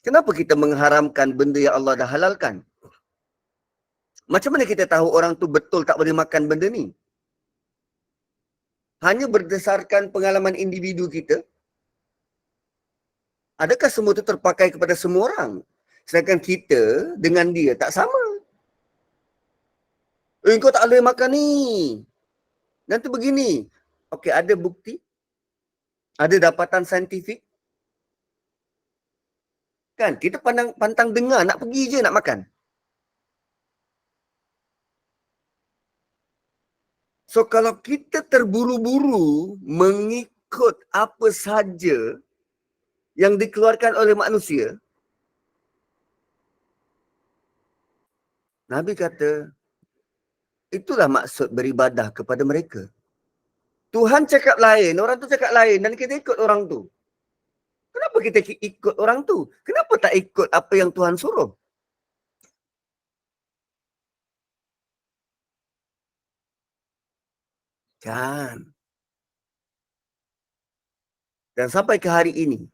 Kenapa kita mengharamkan benda yang Allah dah halalkan? Macam mana kita tahu orang tu betul tak boleh makan benda ni? Hanya berdasarkan pengalaman individu kita. Adakah semua itu terpakai kepada semua orang? Sedangkan kita dengan dia tak sama. Kau tak boleh makan ni. Nanti begini. Okey, ada bukti? Ada dapatan saintifik? Kan, kita pantang dengar, nak pergi je nak makan. So, kalau kita terburu-buru mengikut apa saja yang dikeluarkan oleh manusia, Nabi kata, itulah maksud beribadah kepada mereka. Tuhan cakap lain, orang tu cakap lain dan kita ikut orang tu. Kenapa kita ikut orang tu? Kenapa tak ikut apa yang Tuhan suruh? Kan. Dan sampai ke hari ini,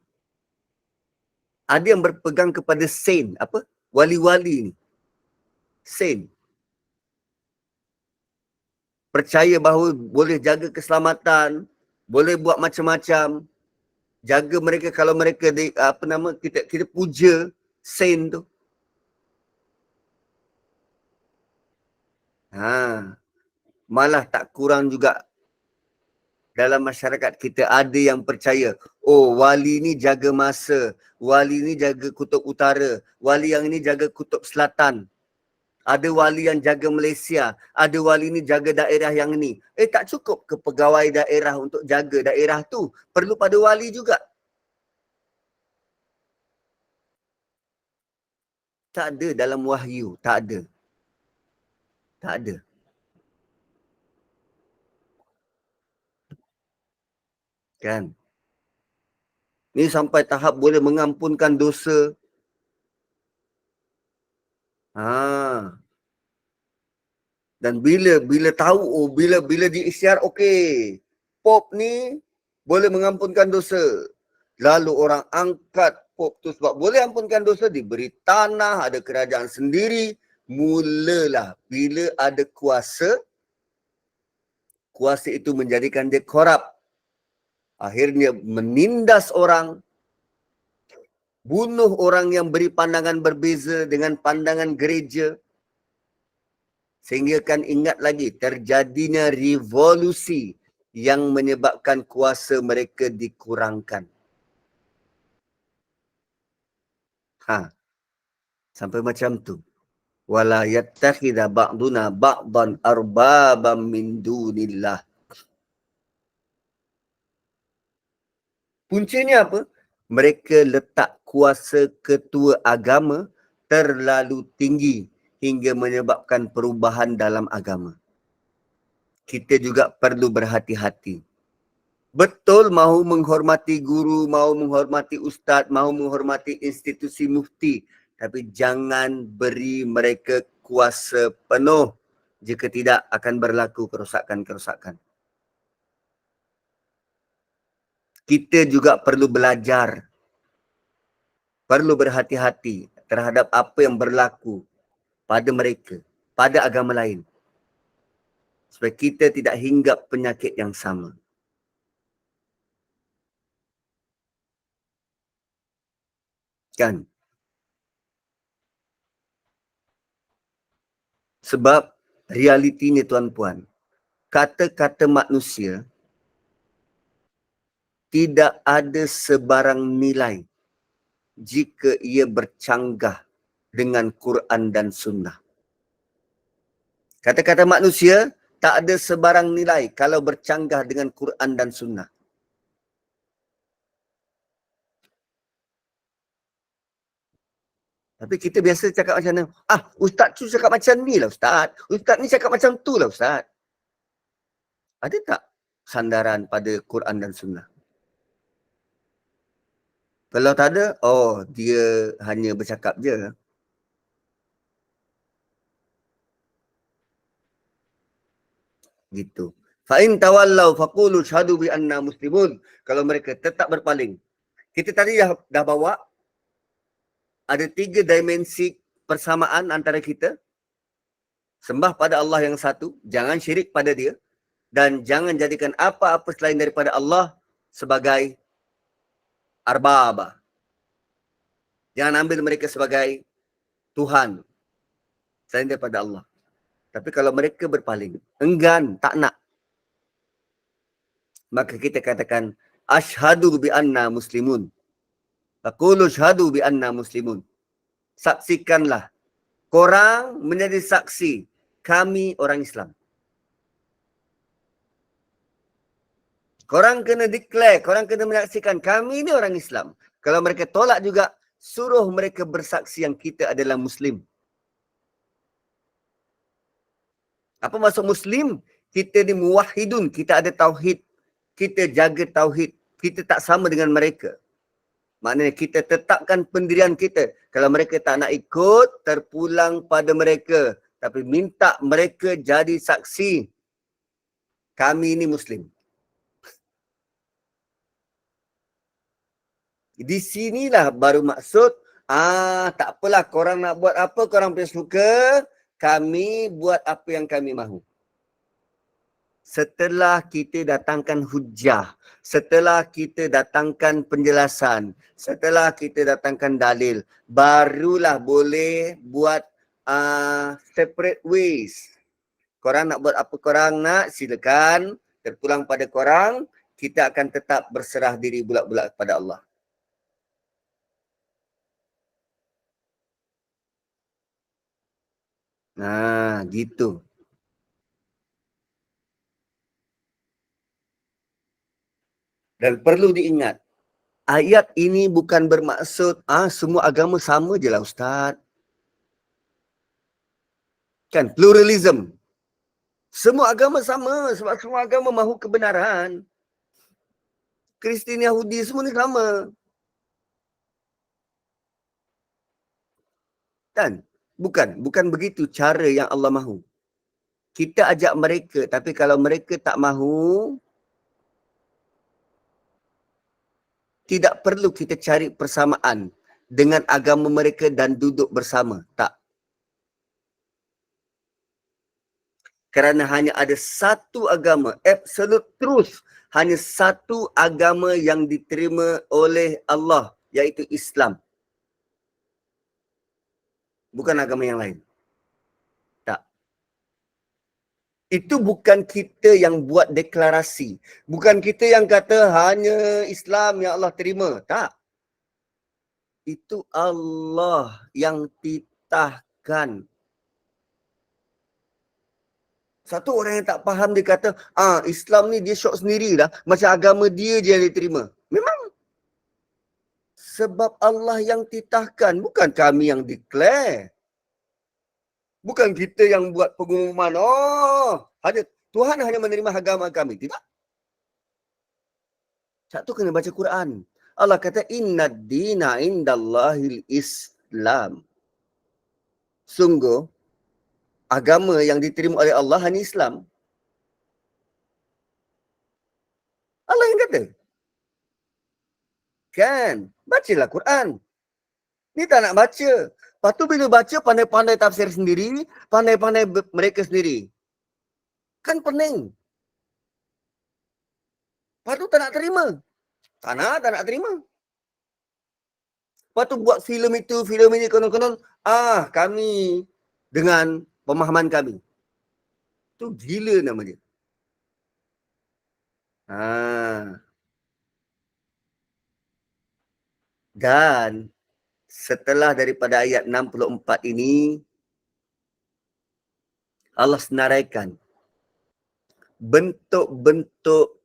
ada yang berpegang kepada saint, apa? Wali-wali ni. Saint. Percaya bahawa boleh jaga keselamatan, boleh buat macam-macam, jaga mereka kalau mereka kita puja saint tu. Malah tak kurang juga dalam masyarakat kita ada yang percaya, oh wali ni jaga masa, wali ni jaga kutub utara, wali yang ini jaga kutub selatan. Ada wali yang jaga Malaysia, ada wali ni jaga daerah yang ni. Tak cukup ke pegawai daerah untuk jaga daerah tu? Perlu pada wali juga. Tak ada dalam wahyu, tak ada. Tak ada. Kan? Ni sampai tahap boleh mengampunkan dosa. Dan bila tahu, bila diisytiar, okey, Pop ni boleh mengampunkan dosa. Lalu orang angkat Pop tu sebab boleh ampunkan dosa, diberi tanah, ada kerajaan sendiri. Mulalah bila ada kuasa itu menjadikan dia korup. Akhirnya menindas orang, bunuh orang yang beri pandangan berbeza dengan pandangan gereja. Sehingga kan ingat lagi terjadinya revolusi yang menyebabkan kuasa mereka dikurangkan. Sampai macam tu. Wala yattakhidha ba'duna ba'dan arbabam min dunillah. Puncanya apa? Mereka letak kuasa ketua agama terlalu tinggi hingga menyebabkan perubahan dalam agama. Kita juga perlu berhati-hati. Betul mahu menghormati guru, mahu menghormati ustaz, mahu menghormati institusi mufti. Tapi jangan beri mereka kuasa penuh. Jika tidak akan berlaku kerosakan-kerosakan. Kita juga perlu belajar. Perlu berhati-hati terhadap apa yang berlaku pada mereka, pada agama lain. Supaya kita tidak hinggap penyakit yang sama. Kan? Sebab realiti ni tuan-puan, kata-kata manusia tidak ada sebarang nilai jika ia bercanggah dengan Quran dan Sunnah. Kata-kata manusia tak ada sebarang nilai kalau bercanggah dengan Quran dan Sunnah. Tapi kita biasa cakap macam mana? Ustaz tu cakap macam ni lah Ustaz. Ustaz ni cakap macam tu lah Ustaz. Ada tak sandaran pada Quran dan Sunnah? Kalau tak ada, dia hanya bercakap je. Gitu. Fa'in tawallau faqulu syahadu bi anna muslimun. Kalau mereka tetap berpaling. Kita tadi dah bawa ada 3 dimensi persamaan antara kita. Sembah pada Allah yang satu, jangan syirik pada dia, dan jangan jadikan apa-apa selain daripada Allah sebagai arbaba. Jangan ambil mereka sebagai Tuhan selain daripada Allah. Tapi kalau mereka berpaling, enggan, tak nak, maka kita katakan asyhadu bi anna muslimun. Aqulu asyhadu bi anna muslimun. Saksikanlah, korang menjadi saksi, kami orang Islam. Korang kena declare, korang kena menyaksikan kami ni orang Islam. Kalau mereka tolak juga, suruh mereka bersaksi yang kita adalah Muslim. Apa maksud Muslim? Kita ni muwahhidun, kita ada tauhid. Kita jaga tauhid. Kita tak sama dengan mereka. Maknanya kita tetapkan pendirian kita. Kalau mereka tak nak ikut, terpulang pada mereka. Tapi minta mereka jadi saksi. Kami ni Muslim. Di sinilah baru maksud, tak apalah korang nak buat apa, korang punya suka, kami buat apa yang kami mahu. Setelah kita datangkan hujah, setelah kita datangkan penjelasan, setelah kita datangkan dalil, barulah boleh buat separate ways. Korang nak buat apa korang nak, silakan. Terpulang pada korang, kita akan tetap berserah diri bulat-bulat kepada Allah. Gitu. Dan perlu diingat, ayat ini bukan bermaksud semua agama sama je lah Ustaz. Kan, pluralism. Semua agama sama sebab semua agama mahu kebenaran. Kristian, Yahudi semua ni sama. Kan? Bukan begitu cara yang Allah mahu. Kita ajak mereka, tapi kalau mereka tak mahu, tidak perlu kita cari persamaan dengan agama mereka dan duduk bersama. Tak. Kerana hanya ada satu agama, absolute truth. Hanya satu agama yang diterima oleh Allah, iaitu Islam. Bukan agama yang lain. Tak. Itu bukan kita yang buat deklarasi. Bukan kita yang kata hanya Islam yang Allah terima. Tak. Itu Allah yang titahkan. Satu orang yang tak faham dia kata, Islam ni dia syok sendirilah. Macam agama dia je yang diterima. Memang. Sebab Allah yang titahkan, bukan kami yang declare. Bukan kita yang buat pengumuman, Tuhan hanya menerima agama kami. Tidak. Satu kena baca Quran. Allah kata, Inna dina indallahil Islam. Sungguh, agama yang diterima oleh Allah hanya Islam. Allah yang kata. Kan? Bacalah Quran. Ni tak nak baca. Lepas tu bila baca, pandai-pandai tafsir sendiri, pandai-pandai mereka sendiri. Kan pening. Lepas tu tak nak terima. Tak nak terima. Lepas tu buat filem itu, filem ini, konon-konon. Kami dengan pemahaman kami. Tu gila nama dia. Dan setelah daripada ayat 64 ini, Allah senaraikan bentuk-bentuk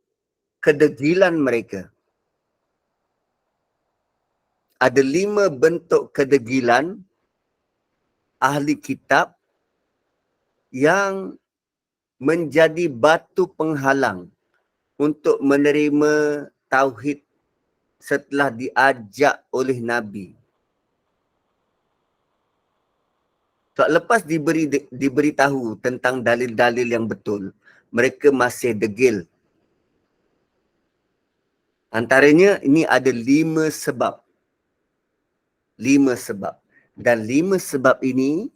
kedegilan mereka. Ada 5 bentuk kedegilan ahli kitab yang menjadi batu penghalang untuk menerima tauhid setelah diajak oleh Nabi. So, lepas diberitahu tentang dalil-dalil yang betul, mereka masih degil. Antaranya ini ada 5 sebab. 5 sebab. Dan 5 sebab ini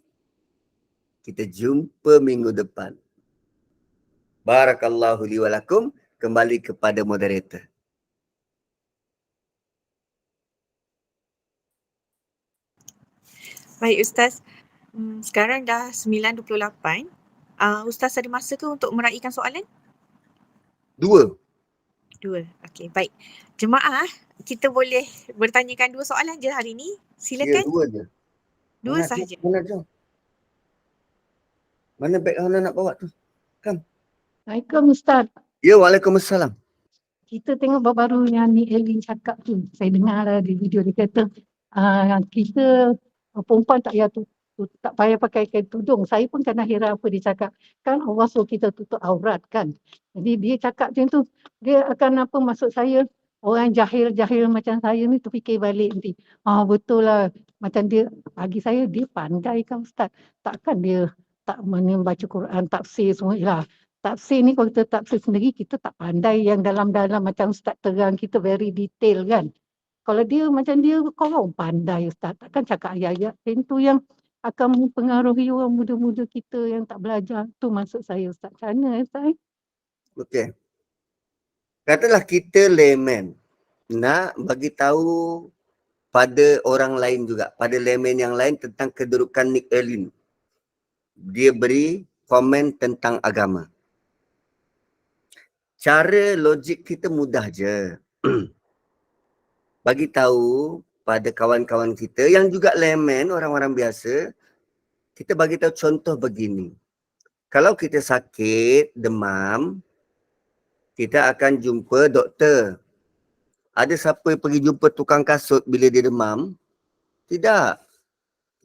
kita jumpa minggu depan. Barakallahu li wa lakum. Kembali kepada moderator. Baik Ustaz, sekarang dah 9.28. Ustaz ada masa ke untuk meraihkan soalan? 2. Okey, baik. Jemaah, kita boleh bertanyakan 2 soalan je hari ni. Ya, Silakan. 2 je. 2 sahaja. Mana beg Hana nak bawa tu? Kam. Assalamualaikum Ustaz. Ya, waalaikumsalam. Kita tengok baru-baru yang ni Elin cakap tu. Saya dengar lah di video dia kata kita perempuan tak payah tak payah pakai kain tudung. Saya pun kena heran apa dia cakap. Kan Allah suruh kita tutup aurat kan. Jadi dia cakap macam tu. Dia akan apa maksud saya. Orang jahil-jahil macam saya ni terfikir balik nanti. Betul lah. Macam dia, bagi saya dia pandai kan Ustaz. Takkan dia tak baca Quran, tafsir semua lah. Tafsir ni kalau kita tafsir sendiri, kita tak pandai yang dalam-dalam macam Ustaz terang, kita very detail kan. Kalau dia macam dia, korang pandai Ustaz. Takkan cakap ayat-ayat itu yang akan mempengaruhi orang muda-muda kita yang tak belajar. Tu maksud saya Ustaz. Macam mana Ustaz? Okey. Katalah kita layman nak bagi tahu pada orang lain juga, pada layman yang lain tentang kedudukan Nick Elin. Dia beri komen tentang agama. Cara logik kita mudah je. Bagi tahu pada kawan-kawan kita yang juga layman, orang-orang biasa, kita bagi tahu contoh begini. Kalau kita sakit, demam, kita akan jumpa doktor. Ada siapa pergi jumpa tukang kasut bila dia demam? Tidak.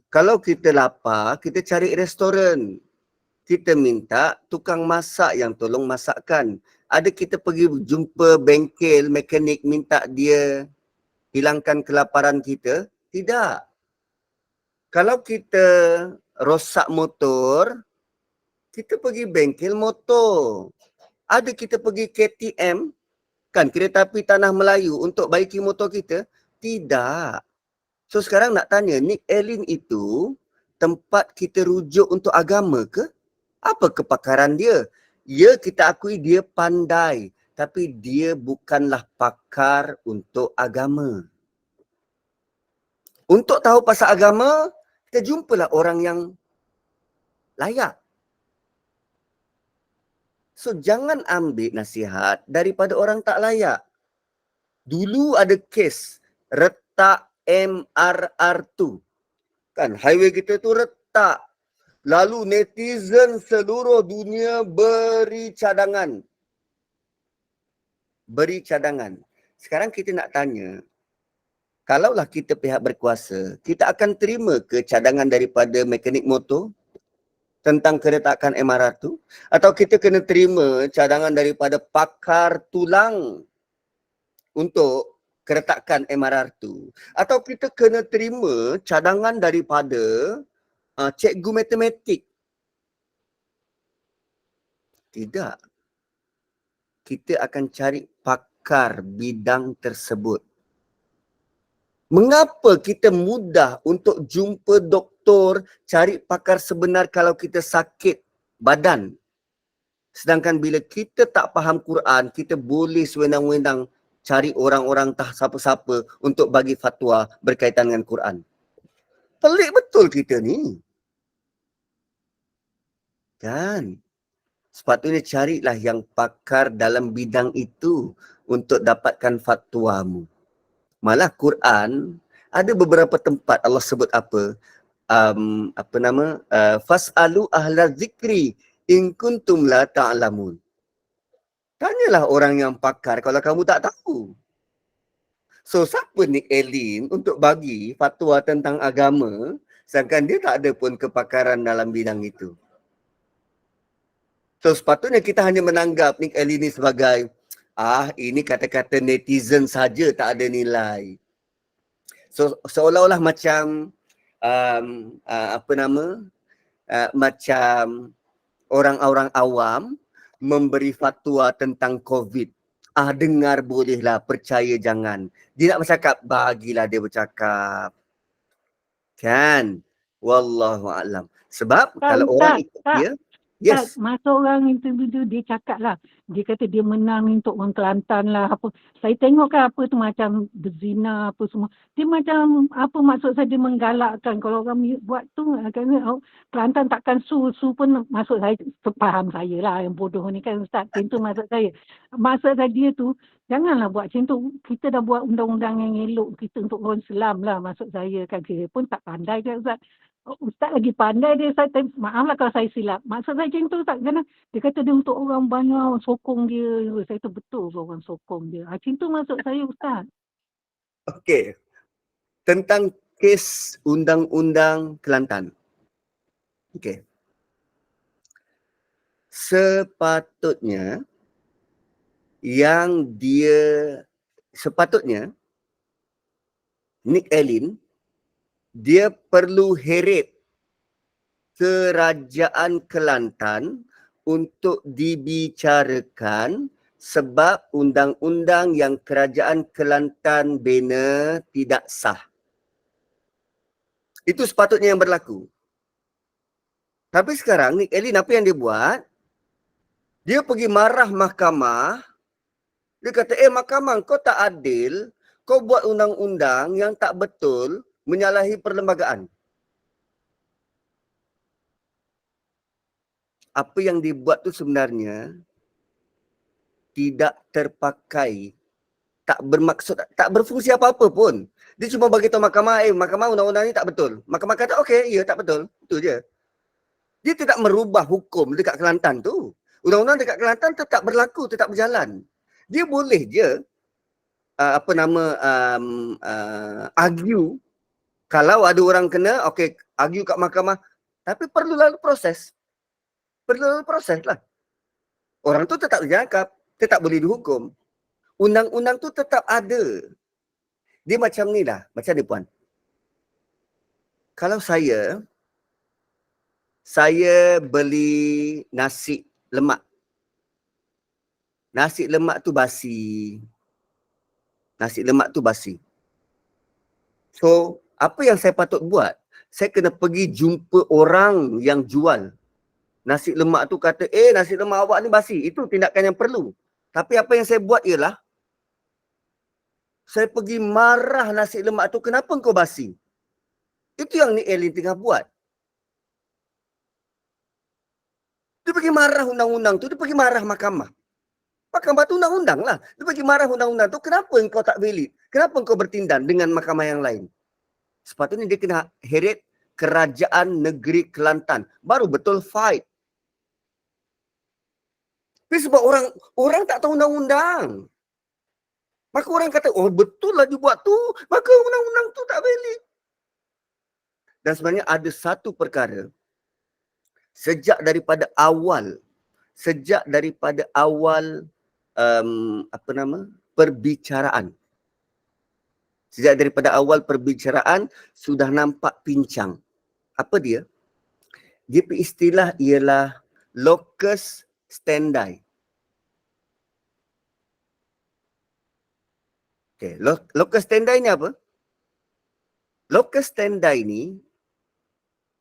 Kalau kita lapar, kita cari restoran. Kita minta tukang masak yang tolong masakkan. Ada kita pergi jumpa bengkel, mekanik, minta dia hilangkan kelaparan kita? Tidak. Kalau kita rosak motor, kita pergi bengkel motor. Ada kita pergi KTM, kan kereta api tanah Melayu untuk baiki motor kita? Tidak. So sekarang nak tanya, Nick Elin itu tempat kita rujuk untuk agama ke? Apa kepakaran dia? Ya, kita akui dia pandai. Tapi dia bukanlah pakar untuk agama. Untuk tahu pasal agama, kita jumpalah orang yang layak. So jangan ambil nasihat daripada orang tak layak. Dulu ada kes retak MRR2. Kan highway kita tu retak. Lalu netizen seluruh dunia beri cadangan. Sekarang kita nak tanya, kalaulah kita pihak berkuasa, kita akan terima ke cadangan daripada mekanik motor tentang keretakan MRR2? Atau kita kena terima cadangan daripada pakar tulang untuk keretakan MRR2? Atau kita kena terima cadangan daripada cikgu matematik? Tidak. Kita akan cari pakar bidang tersebut. Mengapa kita mudah untuk jumpa doktor, cari pakar sebenar kalau kita sakit badan? Sedangkan bila kita tak faham Quran, kita boleh sewenang-wenang cari orang-orang tak siapa-siapa untuk bagi fatwa berkaitan dengan Quran. Pelik betul kita ni. Kan? Sepatutnya carilah yang pakar dalam bidang itu untuk dapatkan fatwamu. Malah Quran, ada beberapa tempat Allah sebut apa? Fas'alu ahla zikri in kuntum la ta'lamun. Tanyalah orang yang pakar kalau kamu tak tahu. So siapa Nick Elin untuk bagi fatwa tentang agama Sedangkan dia tak ada pun kepakaran dalam bidang itu. So sepatutnya kita hanya menanggap Nick Ellie ni sebagai ini kata-kata netizen saja, tak ada nilai. So seolah-olah macam macam orang-orang awam memberi fatwa tentang COVID. Dengar bolehlah, percaya jangan. Dia nak bercakap, bagilah dia bercakap. Kan? Wallahu a'lam. Sebab Tak, kalau orang Ustaz, ikut tak. dia, Yes. yes. Masa orang interview dia cakap lah. Dia kata dia menang ni untuk orang Kelantan lah. Apa. Saya tengok kan apa tu macam berzina apa semua. Dia macam apa maksud saya dia menggalakkan. Kalau orang buat tu katanya Kelantan takkan su pun maksud saya faham saya lah yang bodoh ni kan Ustaz. Itu maksud saya. Maksud saya dia tu janganlah buat macam tu. Kita dah buat undang-undang yang elok kita untuk orang Islam lah maksud saya kan. Saya pun tak pandai kan Ustaz. Ustaz lagi pandai dia, maaflah kalau saya silap. Maksud saya macam tu Ustaz, kerana dia kata dia untuk orang banyak, sokong dia. Saya tu betul ke orang sokong dia. Macam tu maksud saya Ustaz. Okey. Tentang kes Undang-Undang Kelantan. Okey. Sepatutnya Nick Elin dia perlu heret Kerajaan Kelantan untuk dibicarakan sebab undang-undang yang Kerajaan Kelantan bina tidak sah. Itu sepatutnya yang berlaku. Tapi sekarang Nick Elin apa yang dia buat? Dia pergi marah mahkamah. Dia kata, mahkamah kau tak adil. Kau buat undang-undang yang tak betul, menyalahi perlembagaan. Apa yang dibuat tu sebenarnya tidak terpakai, tak bermaksud, tak berfungsi apa-apa pun. Dia cuma bagi tahu mahkamah, mahkamah undang-undang ni tak betul. Mahkamah kata, okey, ya tak betul. Itu je. Dia tidak merubah hukum dekat Kelantan tu. Undang-undang dekat Kelantan tetap berlaku, tetap berjalan. Dia boleh je argue kalau ada orang kena, okey, argue kat mahkamah, tapi perlu lalu proses. Perlu proses lah. Orang tu tetap ditangkap, tetap boleh dihukum. Undang-undang tu tetap ada. Dia macam ni lah, macam ni puan. Kalau saya beli nasi lemak. Nasi lemak tu basi. Nasi lemak tu basi. So, apa yang saya patut buat? Saya kena pergi jumpa orang yang jual nasi lemak tu, kata, nasi lemak awak ni basi. Itu tindakan yang perlu. Tapi apa yang saya buat ialah, saya pergi marah nasi lemak tu, kenapa kau basi? Itu yang Nick Elin tengah buat. Dia pergi marah undang-undang tu, dia pergi marah mahkamah. Mahkamah tu undang-undang lah. Dia pergi marah undang-undang tu, kenapa kau tak valid? Kenapa kau bertindak dengan mahkamah yang lain? Sepatutnya dia kena heret Kerajaan Negeri Kelantan. Baru betul fight. Tapi sebab orang tak tahu undang-undang. Maka orang kata, betul lah dibuat tu. Maka undang-undang tu tak valid. Dan sebenarnya ada satu perkara. Sejak daripada awal perbicaraan. Sejak daripada awal perbicaraan sudah nampak pincang. Apa dia? Dia istilah ialah locus standi. Okay. Locus standi ni apa? Locus standi ni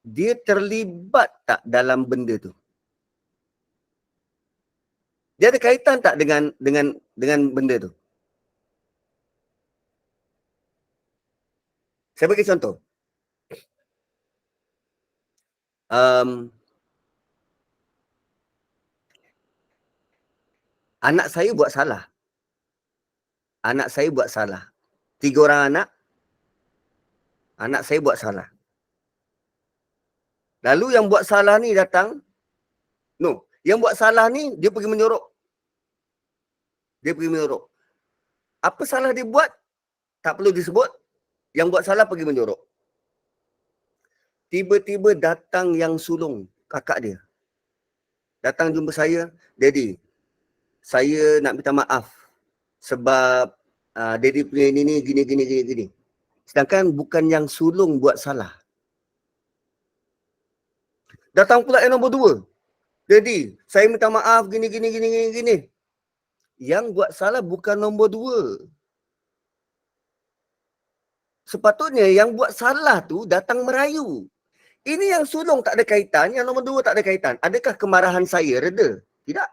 dia terlibat tak dalam benda tu? Dia ada kaitan tak dengan benda tu? Saya bagi contoh. Anak saya buat salah. 3 orang anak saya buat salah. Lalu yang buat salah ni datang. Yang buat salah ni dia pergi menyorok. Apa salah dia buat? Tak perlu disebut. Yang buat salah pergi menyorok. Tiba-tiba datang yang sulung, kakak dia. Datang jumpa saya, Daddy, saya nak minta maaf sebab Daddy punya ini gini. Sedangkan bukan yang sulung buat salah. Datang pula yang nombor 2. Daddy, saya minta maaf gini. Yang buat salah bukan nombor 2. Sepatutnya yang buat salah tu datang merayu. Ini yang sulung tak ada kaitan, yang nombor 2 tak ada kaitan. Adakah kemarahan saya reda? Tidak.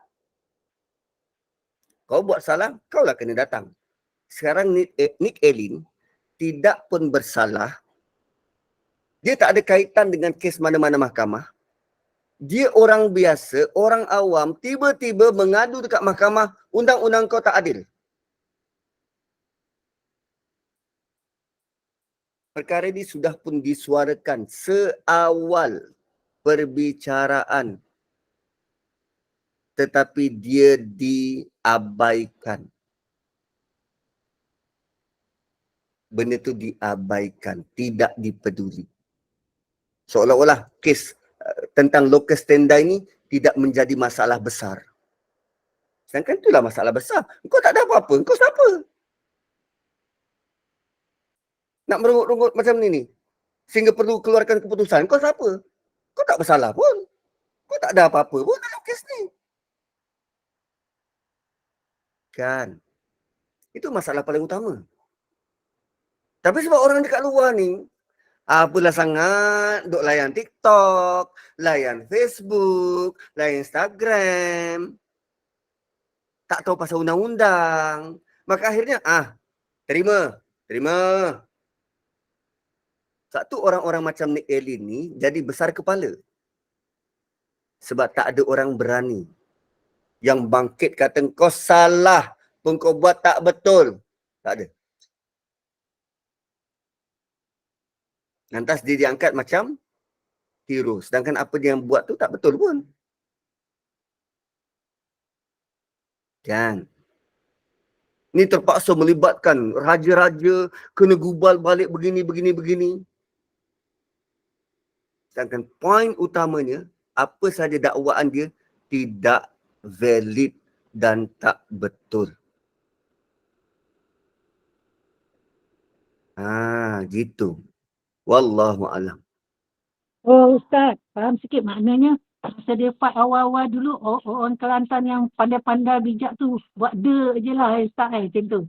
Kau buat salah, kaulah kena datang. Sekarang Nick Elin tidak pun bersalah. Dia tak ada kaitan dengan kes mana-mana mahkamah. Dia orang biasa, orang awam, tiba-tiba mengadu dekat mahkamah, undang-undang kau tak adil. Perkara ini sudah pun disuarakan seawal perbicaraan, tetapi dia diabaikan. Benda tu diabaikan, tidak dipeduli. Seolah-olah kes tentang locus standi ini tidak menjadi masalah besar. Sedangkan itulah masalah besar. Kau tak ada apa-apa, kau siapa? Nak merungut-rungut macam ni sehingga perlu keluarkan keputusan. Kau siapa? Kau tak bersalah pun. Kau tak ada apa-apa pun dalam kes ni. Kan? Itu masalah paling utama. Tapi sebab orang dekat luar ni, apalah sangat duk layan TikTok, layan Facebook, layan Instagram. Tak tahu pasal undang-undang. Maka akhirnya, terima. Satu orang-orang macam Nick Elin ni jadi besar kepala. Sebab tak ada orang berani yang bangkit kata kau salah pun kau buat tak betul. Tak ada. Lantas dia diangkat macam hero. Sedangkan apa dia yang buat tu tak betul pun. Kan? Ni terpaksa melibatkan raja-raja, kena gubal balik begini. Sedangkan poin utamanya, apa sahaja dakwaan dia tidak valid dan tak betul. Gitu. Wallahu alam. Oh Ustaz, faham sikit maknanya. Masa dia fight awal-awal dulu, orang Kelantan yang pandai-pandai bijak tu, buat de je lah Ustaz macam tu.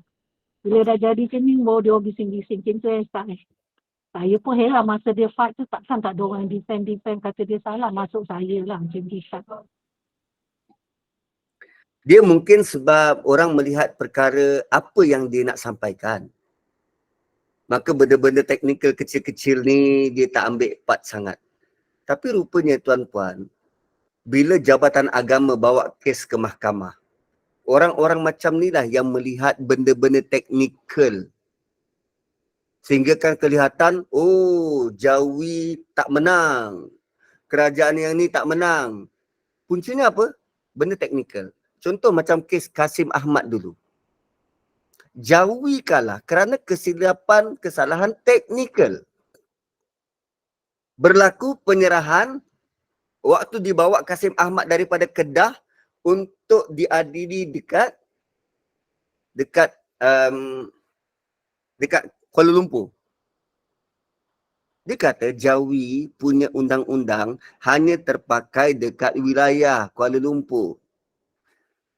Bila dah jadi macam ni, baru dia bising-bising macam tu Ustaz Saya pun heran masa dia fight tu, takkan tak ada orang defend kata dia salah, masuk saya lah macam tu Ustaz. Dia mungkin sebab orang melihat perkara apa yang dia nak sampaikan. Maka benda-benda teknikal kecil-kecil ni dia tak ambil part sangat. Tapi rupanya tuan-puan, bila Jabatan Agama bawa kes ke mahkamah, orang-orang macam ni lah yang melihat benda-benda teknikal. Sehingga kan kelihatan, Jawi tak menang. Kerajaan yang ni tak menang. Puncanya apa? Benda teknikal. Contoh macam kes Kasim Ahmad dulu. Jawi kalah kerana kesalahan teknikal. Berlaku penyerahan waktu dibawa Kasim Ahmad daripada Kedah untuk diadili dekat Kuala Lumpur. Dia kata Jawi punya undang-undang hanya terpakai dekat wilayah Kuala Lumpur.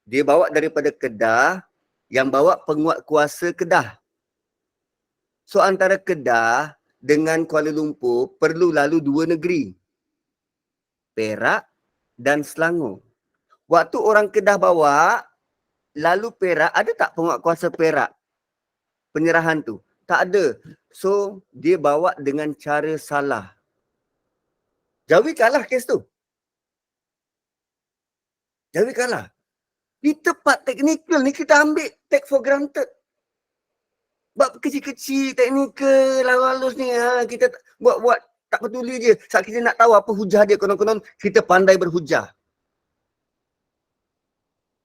Dia bawa daripada Kedah, yang bawa penguat kuasa Kedah. So antara Kedah dengan Kuala Lumpur perlu lalu 2 negeri. Perak dan Selangor. Waktu orang Kedah bawa, lalu Perak, ada tak penguat kuasa Perak? Penyerahan tu? Tak ada. So dia bawa dengan cara salah. Jawi kalah kes tu. Jawi kalah. Di tempat teknikal ni kita ambil take for granted. Bab kecil-kecil teknikal halus ni kita buat tak peduli je. Saat kita nak tahu apa hujah dia, konon-konon kita pandai berhujah.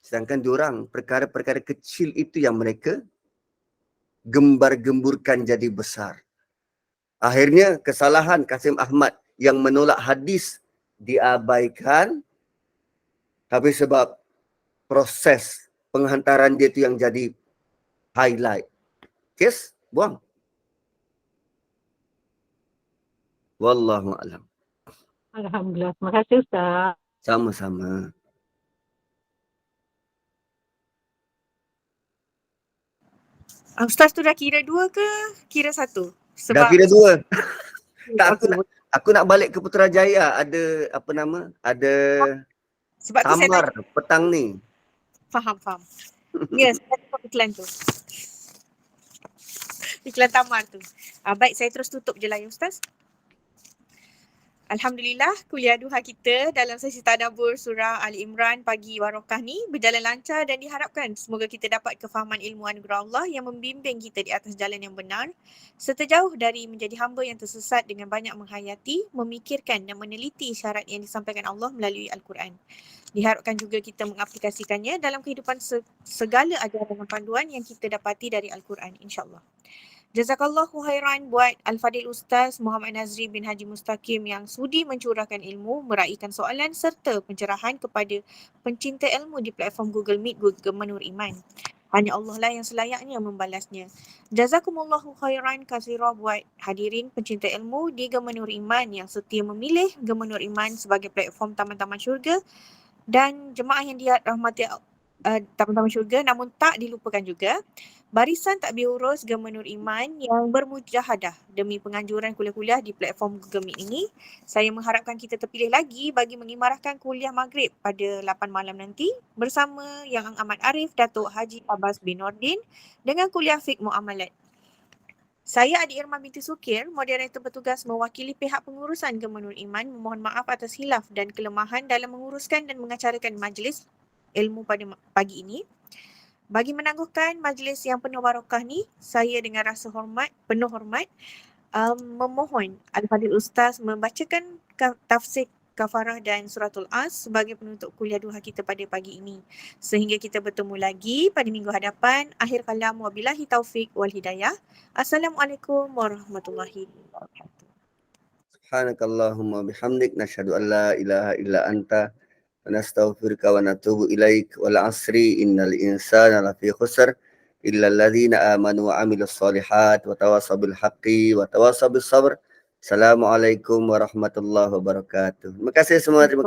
Sedangkan diorang perkara-perkara kecil itu yang mereka gembar-gemburkan jadi besar. Akhirnya kesalahan Kasim Ahmad yang menolak hadis diabaikan, tapi sebab proses penghantaran dia tu yang jadi highlight. Kes, buang. Wallahu a'lam. Alhamdulillah. Terima kasih Ustaz. Sama-sama. Ustaz tu dah kira 2 ke kira 1? Dah kira 2. Tak, Okey, aku nak balik ke Putrajaya. Ada apa nama? Ada sebab tu saya tamar petang ni. faham. Ya, saya tengok iklan tu. Iklan tamar tu. Baik, saya terus tutup je lah ya Ustaz. Alhamdulillah, kuliah duha kita dalam sesi tadabbur surah Ali Imran pagi Warakah ni berjalan lancar dan diharapkan semoga kita dapat kefahaman ilmu anugerah Allah yang membimbing kita di atas jalan yang benar serta jauh dari menjadi hamba yang tersesat dengan banyak menghayati, memikirkan dan meneliti syarat yang disampaikan Allah melalui Al-Quran. Diharapkan juga kita mengaplikasikannya dalam kehidupan segala ajaran dan panduan yang kita dapati dari Al-Quran, insyaAllah. Jazakallahu khairan buat Al-Fadil Ustaz Muhammad Nazri bin Haji Mustaqim yang sudi mencurahkan ilmu, meraihkan soalan serta pencerahan kepada pencinta ilmu di platform Google Meet Gema Nur Iman. Hanya Allah lah yang selayaknya membalasnya. Jazakumullahu khairan kasirah buat hadirin pencinta ilmu di Gema Nur Iman yang setia memilih Gema Nur Iman sebagai platform taman-taman syurga dan jemaah yang dirahmati taman-taman syurga, namun tak dilupakan juga barisan takbir urus Gema Nur Iman yang bermujahadah demi penganjuran kuliah-kuliah di platform Google Meet ini. Saya mengharapkan kita terpilih lagi bagi mengimarahkan kuliah maghrib pada 8 malam nanti bersama Yang Amat Arif Datuk Haji Abbas bin Nordin dengan kuliah Fiqh Muamalat. Saya Adik Irma binti Sukir, moderator bertugas mewakili pihak pengurusan Gema Nur Iman, memohon maaf atas hilaf dan kelemahan dalam menguruskan dan mengacarakan majlis ilmu pada pagi ini. Bagi menangguhkan majlis yang penuh barakah ni, saya dengan rasa penuh hormat, memohon Al-Fadil Ustaz membacakan tafsir kafarah dan suratul As sebagai penutup kuliah duha kita pada pagi ini. Sehingga kita bertemu lagi pada minggu hadapan. Akhir kalam, wabillahi taufik wal hidayah. Assalamualaikum warahmatullahi wabarakatuh. Subhanakallahumma bihamdik nashhadu an la ilaha illa anta nastaghfiruka wa natubu ilaik wal asri innal insana lafi khusr illa alladhina amanu wa amilus solihat wa tawasaw bil haqqi wa tawasaw bis sabr. Assalamualaikum warahmatullahi wabarakatuh. Terima kasih semua. Terima kasih.